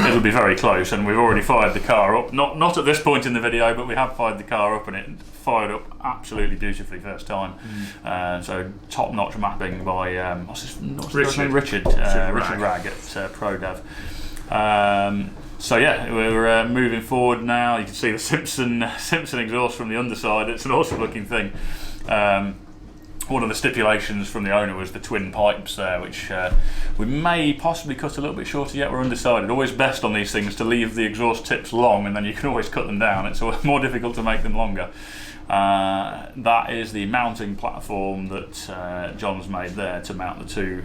it'll be very close. And we've already fired the car up. Not at this point in the video, but we have fired the car up, and it fired up absolutely beautifully first time. So top-notch mapping by what's his name? Richard Ragg at ProDev. So yeah, we're moving forward now. You can see the Simpson exhaust from the underside. It's an awesome looking thing. One of the stipulations from the owner was the twin pipes there, which we may possibly cut a little bit shorter yet. We're undecided. Always best on these things to leave the exhaust tips long, and then you can always cut them down. It's more difficult to make them longer. That is the mounting platform that John's made there to mount the two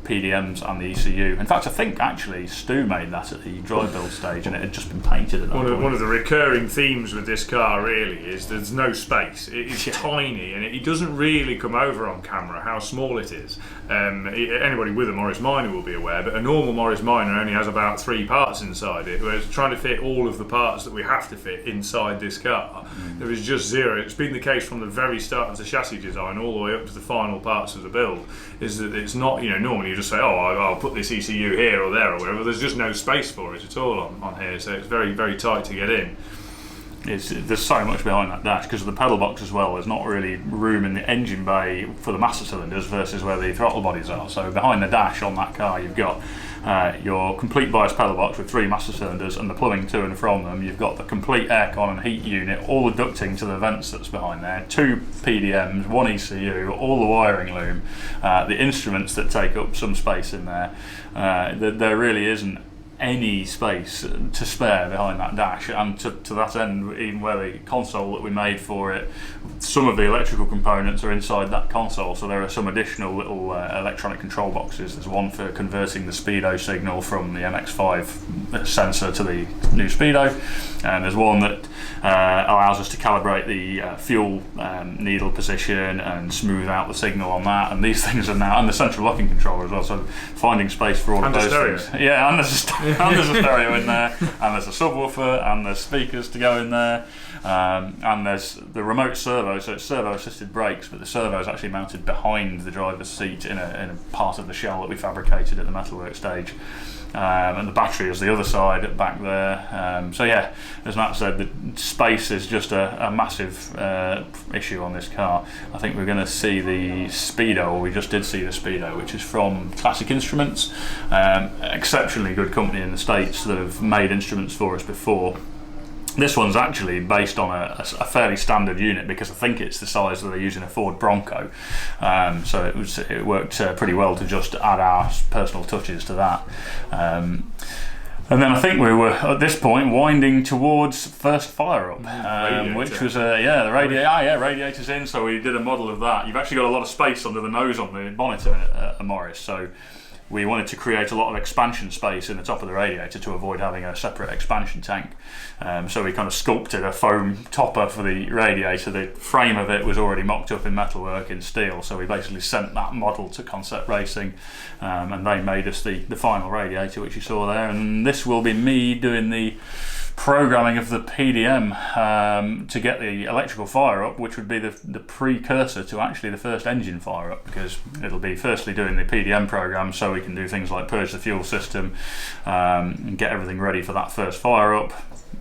PDMs and the ECU. In fact, I think actually Stu made that at the dry build stage, and it had just been painted at that point. One of the recurring themes with this car really is there's no space. It is tiny, and it doesn't really come over on camera how small it is. Anybody with a Morris Minor will be aware, but a normal Morris Minor only has about 3 parts inside it, whereas trying to fit all of the parts that we have to fit inside this car, there is just zero. It's been the case from the very start of the chassis design all the way up to the final parts of the build, is that it's not, normally you just say, oh, I'll put this ECU here or there or whatever. There's just no space for it at all on here, so it's very, very tight to get in. There's so much behind that dash because of the pedal box as well. There's not really room in the engine bay for the master cylinders versus where the throttle bodies are. So behind the dash on that car, you've got your complete bias pedal box with 3 master cylinders and the plumbing to and from them. You've got the complete aircon and heat unit, all the ducting to the vents that's behind there, 2 PDMs, 1 ECU, all the wiring loom, the instruments that take up some space in there. There really isn't any space to spare behind that dash, and to that end, even where the console that we made for it, some of the electrical components are inside that console, so there are some additional little electronic control boxes. There's one for converting the speedo signal from the MX-5 sensor to the new speedo, and there's one that allows us to calibrate the fuel needle position and smooth out the signal on that, and these things are now, and the central locking controller as well, so finding space for all of those things. Yeah, and there's a stereo in there, and there's a subwoofer, and there's speakers to go in there, and there's the remote servo, so it's servo assisted brakes, but the servo is actually mounted behind the driver's seat in a part of the shell that we fabricated at the metalwork stage. And the battery is the other side back there. So yeah, as Matt said, the space is just a massive issue on this car. I think we're going to see the speedo, or we just did see the speedo, which is from Classic Instruments, exceptionally good company in the States that have made instruments for us before. This one's actually based on a fairly standard unit because I think it's the size that they use in a Ford Bronco, so it worked pretty well to just add our personal touches to that. And then I think we were at this point winding towards first fire up, which was the radiator's in, so we did a model of that. You've actually got a lot of space under the nose on the bonnet at a Morris, so we wanted to create a lot of expansion space in the top of the radiator to avoid having a separate expansion tank. So we kind of sculpted a foam topper for the radiator. The frame of it was already mocked up in metalwork in steel, so we basically sent that model to Concept Racing, and they made us the final radiator, which you saw there. And this will be me doing the programming of the PDM to get the electrical fire up, which would be the precursor to actually the first engine fire up, because it'll be firstly doing the PDM program so we can do things like purge the fuel system and get everything ready for that first fire up.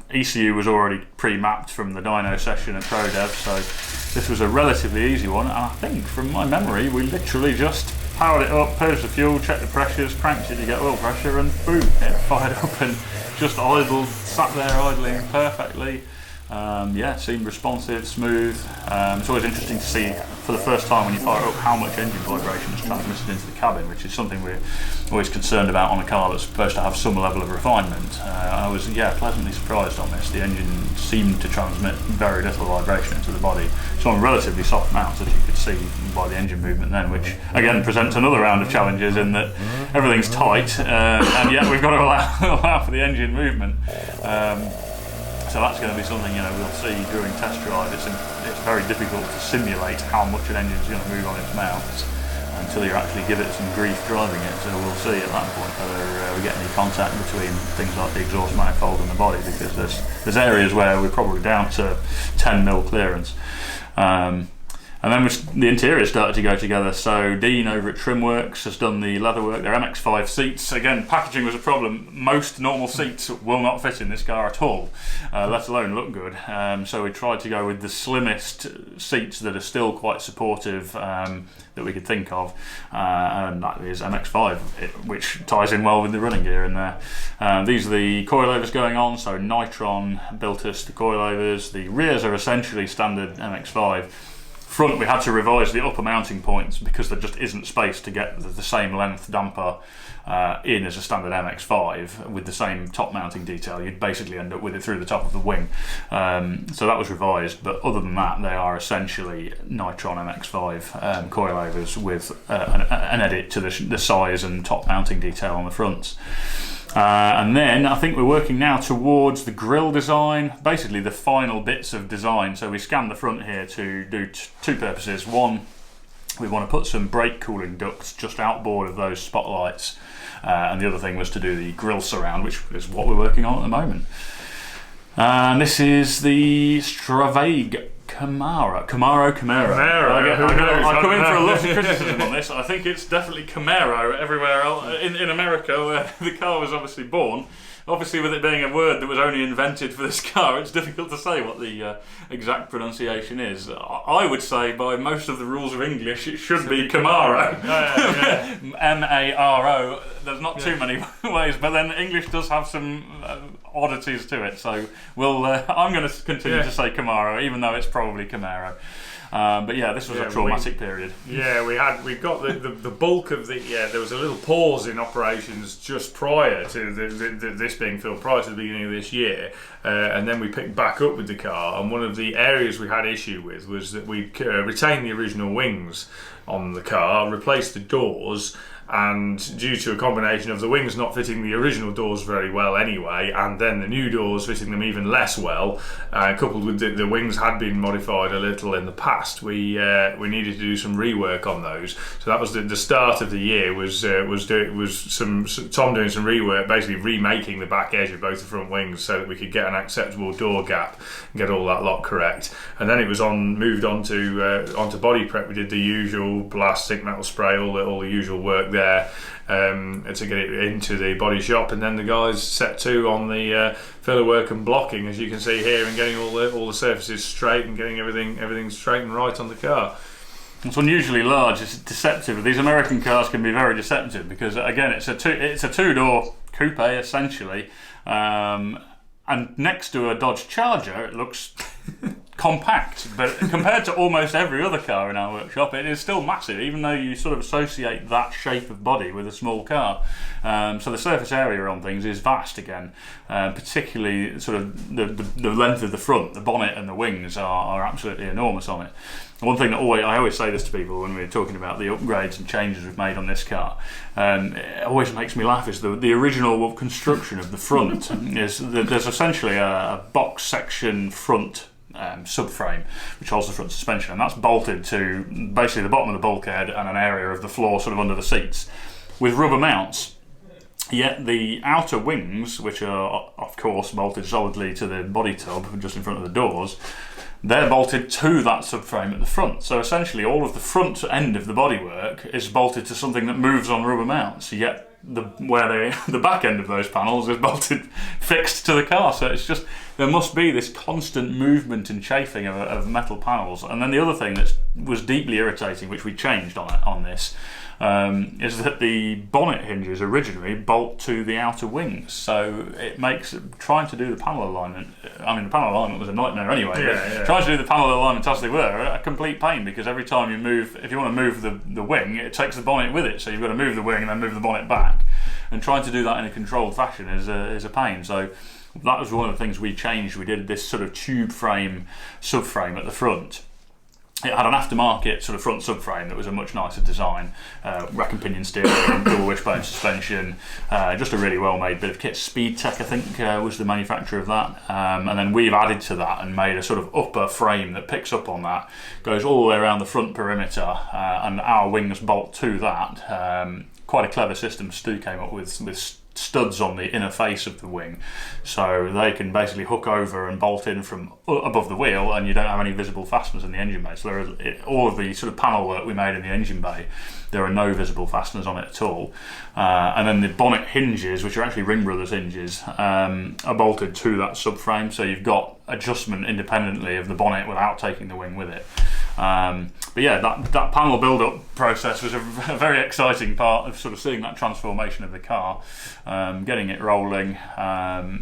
ECU was already pre-mapped from the dyno session at ProDev, so this was a relatively easy one, and I think from my memory we literally just powered it up, purged the fuel, checked the pressures, cranked it to get oil pressure, and boom, it fired up and just idled, sat there idling perfectly. Seemed responsive, smooth. It's always interesting to see for the first time when you fire up how much engine vibration is transmitted into the cabin, which is something we're always concerned about on a car that's supposed to have some level of refinement. I was pleasantly surprised on this. The engine seemed to transmit very little vibration into the body. It's on relatively soft mounts, as you could see by the engine movement then, which again presents another round of challenges in that everything's tight, and yet we've got to allow for the engine movement. So that's going to be something, you know, we'll see during test drive. It's very difficult to simulate how much an engine is going to move on its mounts until you actually give it some grief driving it. So we'll see at that point whether we get any contact between things like the exhaust manifold and the body, because there's areas where we're probably down to 10mm clearance. And then the interior started to go together. So Dean over at Trimworks has done the leather work. Their MX-5 seats, again, packaging was a problem. Most normal seats will not fit in this car at all, let alone look good. So we tried to go with the slimmest seats that are still quite supportive that we could think of, and that is MX-5, which ties in well with the running gear in there. These are the coilovers going on, so Nitron built us the coilovers. The rears are essentially standard MX-5. Front, we had to revise the upper mounting points because there just isn't space to get the same length damper in as a standard MX-5 with the same top mounting detail. You'd basically end up with it through the top of the wing. So that was revised, but other than that, they are essentially Nitron MX-5 coilovers with an edit to the size and top mounting detail on the fronts. And then I think we're working now towards the grille design, basically the final bits of design. So we scanned the front here to do two purposes. One, we want to put some brake cooling ducts just outboard of those spotlights, and the other thing was to do the grille surround, which is what we're working on at the moment. And this is the Stravage Camaro. I come in for a lot of criticism on this. I think it's definitely Camaro everywhere else. In America, where the car was obviously born. Obviously, with it being a word that was only invented for this car, it's difficult to say what the exact pronunciation is. I would say, by most of the rules of English, it should be Camaro. M-A-R-O. There's not too many ways, but then English does have some oddities to it. So I'm going to continue to say Camaro, even though it's probably Camaro. But yeah, this was a traumatic period. Yeah, we got the bulk of there was a little pause in operations just prior to this being filled, prior to the beginning of this year, and then we picked back up with the car. And one of the areas we had issue with was that we retained the original wings on the car, replaced the doors, and due to a combination of the wings not fitting the original doors very well anyway, and then the new doors fitting them even less well, coupled with the wings had been modified a little in the past, we needed to do some rework on those. So that was the start of the year, was Tom doing some rework, basically remaking the back edge of both the front wings so that we could get an acceptable door gap and get all that lot correct. And then it was moved on to body prep. We did the usual blast, zinc metal spray, all the usual work there to get it into the body shop, and then the guys set to on the filler work and blocking, as you can see here, and getting all the surfaces straight and getting everything straight and right on the car. It's unusually large. It's deceptive. These American cars can be very deceptive because, again, it's a two-door coupe essentially, and next to a Dodge Charger, it looks compact, but compared to almost every other car in our workshop, it is still massive, even though you sort of associate that shape of body with a small car. So the surface area on things is vast again, particularly sort of the length of the front, the bonnet and the wings are absolutely enormous on it. One thing that I always say this to people when we're talking about the upgrades and changes we've made on this car, it always makes me laugh, is the original construction of the front is that there's essentially a box section front subframe which holds the front suspension, and that's bolted to basically the bottom of the bulkhead and an area of the floor sort of under the seats with rubber mounts. Yet the outer wings, which are of course bolted solidly to the body tub just in front of the doors, they're bolted to that subframe at the front. So essentially all of the front end of the bodywork is bolted to something that moves on rubber mounts, yet the back end of those panels is bolted fixed to the car. So it's just, there must be this constant movement and chafing of metal panels. And then the other thing that was deeply irritating, which we changed on this, is that the bonnet hinges originally bolt to the outer wings, so it makes trying to do the panel alignment, I mean the panel alignment was a nightmare anyway, trying to do the panel alignment as they were a complete pain, because every time you move, if you want to move the wing, it takes the bonnet with it, so you've got to move the wing and then move the bonnet back, and trying to do that in a controlled fashion is a pain. So that was one of the things we changed. We did this sort of tube frame subframe at the front, It had an aftermarket sort of front subframe that was a much nicer design, rack and pinion steering, double wishbone suspension, just a really well made bit of kit. Speedtech, I think, was the manufacturer of that, and then we've added to that and made a sort of upper frame that picks up on that, goes all the way around the front perimeter, and our wings bolt to that. Quite a clever system Stu came up with studs on the inner face of the wing, so they can basically hook over and bolt in from above the wheel, and you don't have any visible fasteners in the engine bay. So there is, all of the sort of panel work we made in the engine bay, there are no visible fasteners on it at all. And then the bonnet hinges, which are actually Ring Brothers hinges, are bolted to that subframe, so you've got adjustment independently of the bonnet without taking the wing with it. But yeah, that panel build-up process was a very exciting part of sort of seeing that transformation of the car, getting it rolling.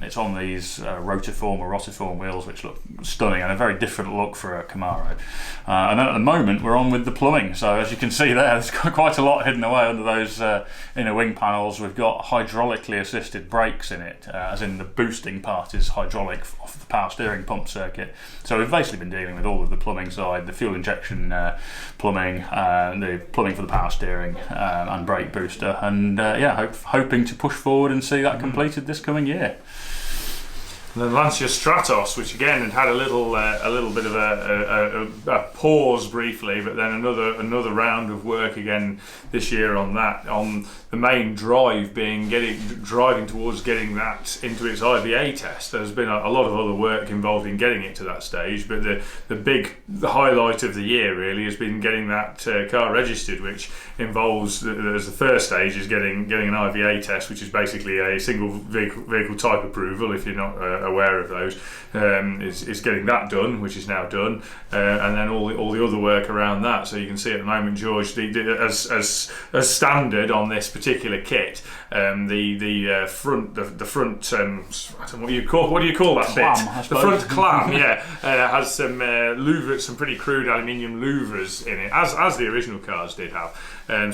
It's on these rotiform or rotiform wheels, which look stunning and a very different look for a Camaro. And then at the moment we're on with the plumbing, so as you can see there's quite a lot hidden away under those inner wing panels. We've got hydraulically assisted brakes in it, as in the boosting part is hydraulic off the power steering pump circuit. So we've basically been dealing with all of the plumbing side, the fuel injection plumbing, the plumbing for the power steering, and brake booster, and hoping to push forward and see that completed this coming year. And then Lancia Stratos, which again had a little bit of a pause briefly, but then another round of work again this year on that, on the main drive being driving towards getting that into its IVA test. There's been a lot of other work involved in getting it to that stage, but the highlight of the year really has been getting that car registered, which involves, as the first stage is getting an IVA test, which is basically a single vehicle type approval, if you're not aware of those, is getting that done, which is now done, and then all the other work around that. So you can see at the moment, George, as standard on this particular kit, the front I don't know what do you call that clam, bit? The front clam, has some louvers, some pretty crude aluminium louvers in it, as the original cars did have.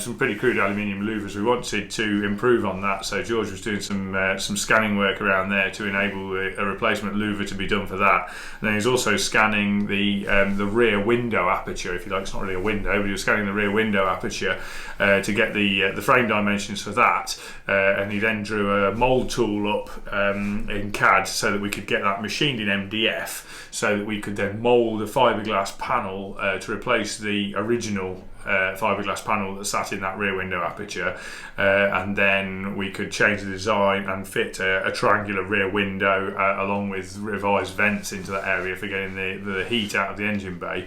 Some pretty crude aluminium louvers. We wanted to improve on that, so George was doing some scanning work around there to enable a replacement louver to be done for that. And then he's also scanning the rear window aperture, if you like. It's not really a window, but he was scanning the rear window aperture to get the frame dimensions for that. And he then drew a mould tool up in CAD so that we could get that machined in MDF, so that we could then mould a fiberglass panel to replace the original fiberglass panel that sat in that rear window aperture, and then we could change the design and fit a triangular rear window along with revised vents into that area for getting the heat out of the engine bay.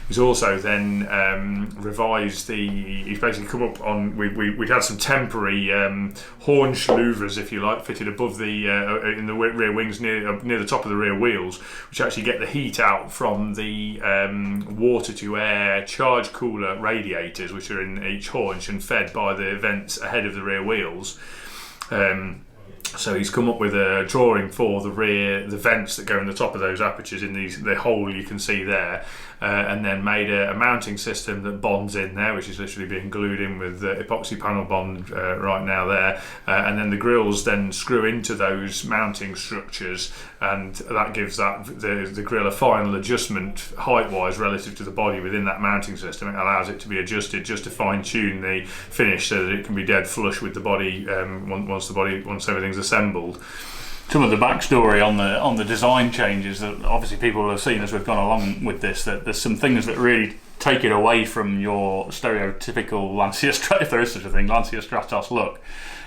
He's also then revised he's basically come up on, we'd had some temporary haunch louvers, if you like, fitted above in the rear wings near the top of the rear wheels, which actually get the heat out from the water to air charge cooler radiators, which are in each haunch and fed by the vents ahead of the rear wheels. So he's come up with a drawing for the vents that go in the top of those apertures in the hole you can see there, and then made a mounting system that bonds in there, which is literally being glued in with the epoxy panel bond right now there, and then the grills then screw into those mounting structures, and that gives the grill a final adjustment height-wise relative to the body within that mounting system. It allows it to be adjusted just to fine-tune the finish so that it can be dead flush with the body once everything's assembled. Some of the backstory on the design changes that obviously people have seen as we've gone along with this, that there's some things that really take it away from your stereotypical Lancia Stratos, if there is such a thing, Lancia Stratos look.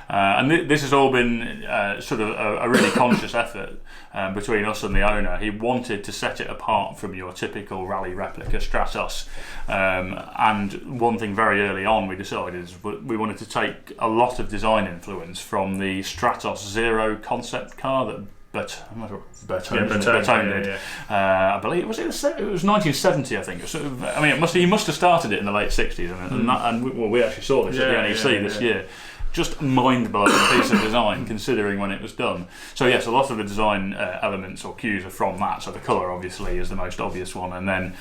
And this has all been sort of a really conscious effort between us and the owner. He wanted to set it apart from your typical rally replica Stratos, and one thing very early on we decided is we wanted to take a lot of design influence from the Stratos Zero concept car that Bertone did. I believe it was 1970, I think. Sort of, I mean, he must have started it in the late 60s, and we actually saw this at the NEC this year. Just mind-blowing piece of design considering when it was done. So yes, a lot of the design elements or cues are from that. So the colour obviously is the most obvious one, and then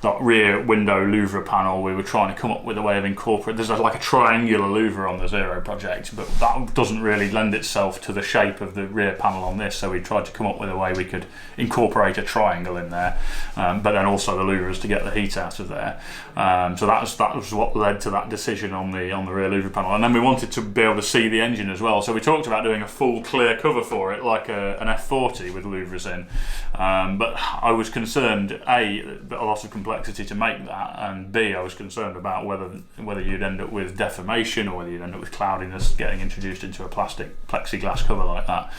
that rear window louver panel, we were trying to come up with a way of incorporating. There's like a triangular louver on the Zero project, but that doesn't really lend itself to the shape of the rear panel on this, so we tried to come up with a way we could incorporate a triangle in there, but then also the louvers to get the heat out of there. So that was what led to that decision on the rear louver panel. And then we wanted to be able to see the engine as well, so we talked about doing a full clear cover for it, like an F40 with louvers in. But I was concerned, A, a lot of complexity to make that, and B, I was concerned about whether you'd end up with deformation or whether you'd end up with cloudiness getting introduced into a plastic plexiglass cover like that.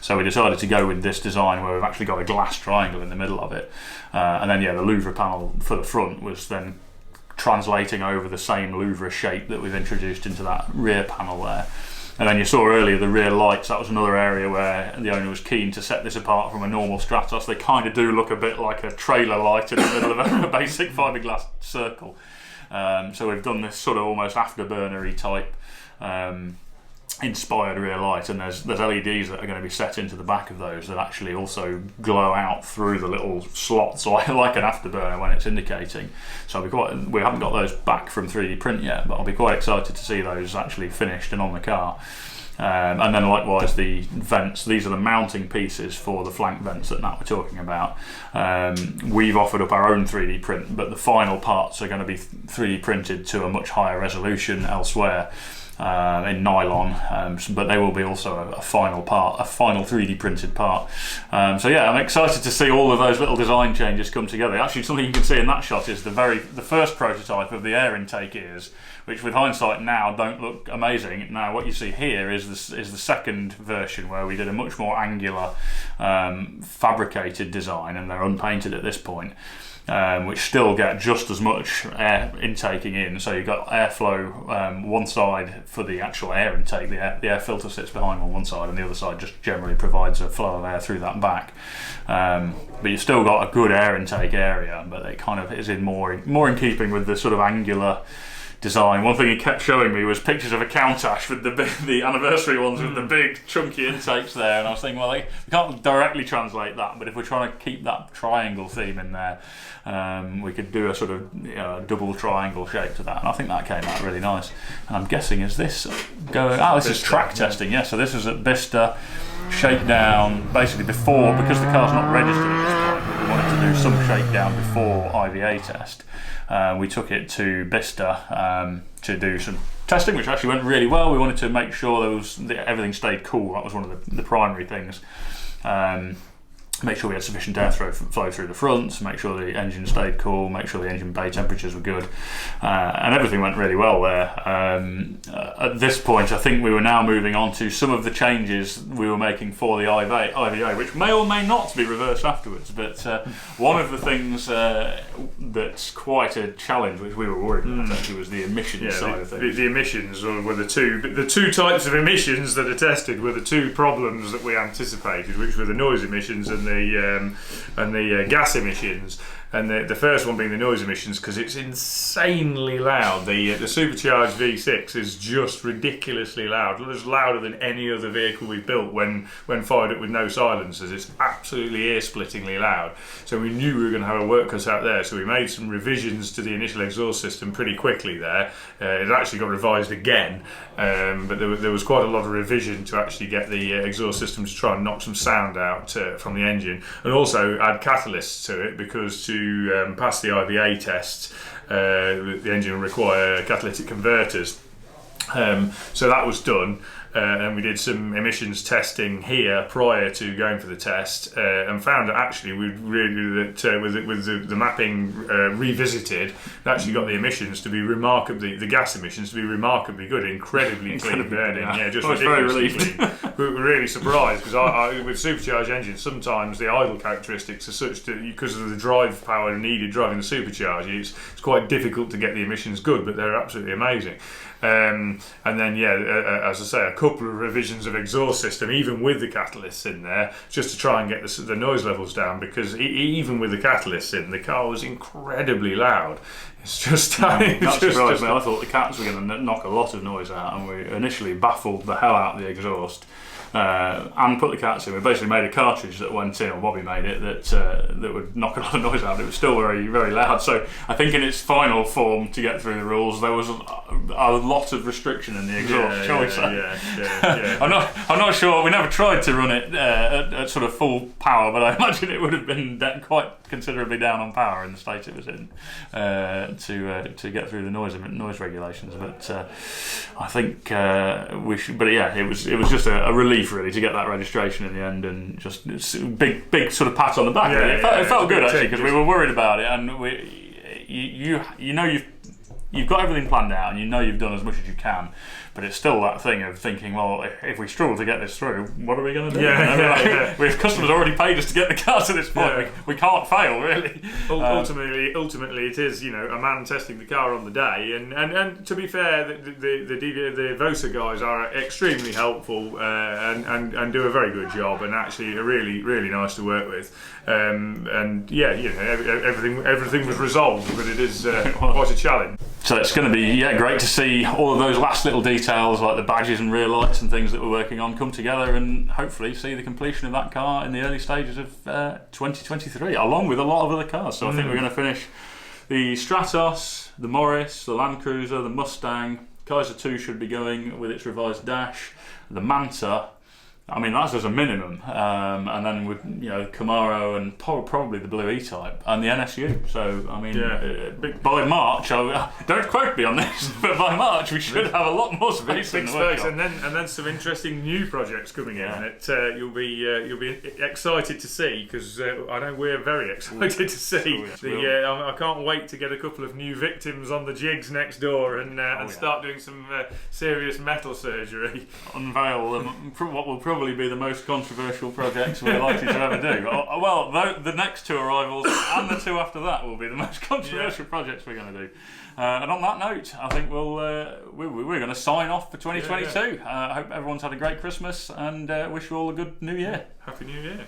So we decided to go with this design where we've actually got a glass triangle in the middle of it. And then, yeah, the louver panel for the front was then translating over the same louver shape that we've introduced into that rear panel there. And then you saw earlier the rear lights. That was another area where the owner was keen to set this apart from a normal Stratos. They kind of do look a bit like a trailer light in the middle of a basic fiberglass circle. So we've done this sort of almost afterburner-y type inspired rear light, and there's LEDs that are going to be set into the back of those that actually also glow out through the little slots like an afterburner when it's indicating. So we haven't got those back from 3D print yet, but I'll be quite excited to see those actually finished and on the car. And then likewise the vents, these are the mounting pieces for the flank vents that Nat were talking about. We've offered up our own 3D print, but the final parts are going to be 3D printed to a much higher resolution elsewhere. In nylon, but they will be also a final 3D printed part. So yeah, I'm excited to see all of those little design changes come together. Actually, something you can see in that shot is the first prototype of the air intake ears, which with hindsight now don't look amazing. Now what you see here is the second version, where we did a much more angular fabricated design, and they're unpainted at this point. Which still get just as much air intaking in. So you've got airflow one side for the actual air intake, the air filter sits behind on one side, and the other side just generally provides a flow of air through that back. But you've still got a good air intake area, but it kind of is more in keeping with the sort of angular design. One thing he kept showing me was pictures of a Countach with the anniversary ones with the big chunky intakes there, and I was thinking, well, we can't directly translate that, but if we're trying to keep that triangle theme in there, we could do a sort of double triangle shape to that, and I think that came out really nice. And I'm guessing, is this going? Oh, this is track testing. Yeah, so this is at Bicester, shakedown basically before, because the car's not registered at this point, but we wanted to do some shakedown before IVA test. We took it to Bicester to do some testing, which actually went really well. We wanted to make sure everything stayed cool. That was one of the primary things. Make sure we had sufficient airflow flow through the fronts, make sure the engine stayed cool, make sure the engine bay temperatures were good, and everything went really well there. At this point, I think we were now moving on to some of the changes we were making for the IVA, which may or may not be reversed afterwards, but one of the things that's quite a challenge, which we were worried about actually, was the emissions side of things. The emissions were the two types of emissions that are tested were the two problems that we anticipated, which were the noise emissions and the gas emissions. And the first one being the noise emissions, because it's insanely loud. The supercharged V6 is just ridiculously loud. It's louder than any other vehicle we've built when fired up with no silencers. It's absolutely ear-splittingly loud. So we knew we were going to have a work cut out there. So we made some revisions to the initial exhaust system pretty quickly there. It actually got revised again, but there was quite a lot of revision to actually get the exhaust system to try and knock some sound out from the engine, and also add catalysts to it, because to pass the IVA test, the engine will require catalytic converters. So that was done. And we did some emissions testing here prior to going for the test, and found that actually with the mapping revisited, it actually got the emissions to be the gas emissions to be remarkably good, incredibly clean burning. Yeah, just ridiculously clean. We were really surprised, because with supercharged engines, sometimes the idle characteristics are such that because of the drive power needed driving the supercharger, it's quite difficult to get the emissions good, but they're absolutely amazing. And then as I say, a couple of revisions of exhaust system, even with the catalysts in there, just to try and get the noise levels down, because even with the catalysts in, the car was incredibly loud. It's just That surprised me. I thought the cats were going to knock a lot of noise out, and we initially baffled the hell out of the exhaust. And put the cats in. We basically made a cartridge that went in, or Bobby made it, that would knock a lot of noise out. It was still very, very loud. So I think in its final form, to get through the rules, there was a lot of restriction in the exhaust choice. I'm not sure. We never tried to run it at sort of full power, but I imagine it would have been quite considerably down on power in the state it was in to get through the noise regulations. But I think we should. But yeah, it was just a relief really to get that registration in the end, and just big sort of pat on the back. It felt good actually, because we were worried about it, and you've got everything planned out, and you know you've done as much as you can, but it's still that thing of thinking, well, if we struggle to get this through, what are we going to do? If customers already paid us to get the car to this point, we can't fail really. Ultimately, it is a man testing the car on the day, and to be fair, the Vosa guys are extremely helpful and do a very good job, and actually are really nice to work with. Everything was resolved, but it is quite a challenge. So it's going to be great to see all of those last little details, like the badges and rear lights and things that we're working on, come together, and hopefully see the completion of that car in the early stages of 2023, along with a lot of other cars. So I think we're going to finish the Stratos, the Morris, the Land Cruiser, the Mustang. Kaiser 2 should be going with its revised dash. The Manta, I mean, that's as a minimum, and then with Camaro and probably the blue E-Type and the NSU. So I mean, by March, don't quote me on this, but by March we should have a lot more space. Big space, and then some interesting new projects coming in. That you'll be excited to see, because I know we're very excited to see. I can't wait to get a couple of new victims on the jigs next door and start doing some serious metal surgery. Unveil what will probably be the most controversial projects we're likely to ever do. Well, the next two arrivals and the two after that will be the most controversial projects we're going to do. And on that note, I think we're going to sign off for 2022. I hope everyone's had a great Christmas, and wish you all a good New Year. Happy New Year.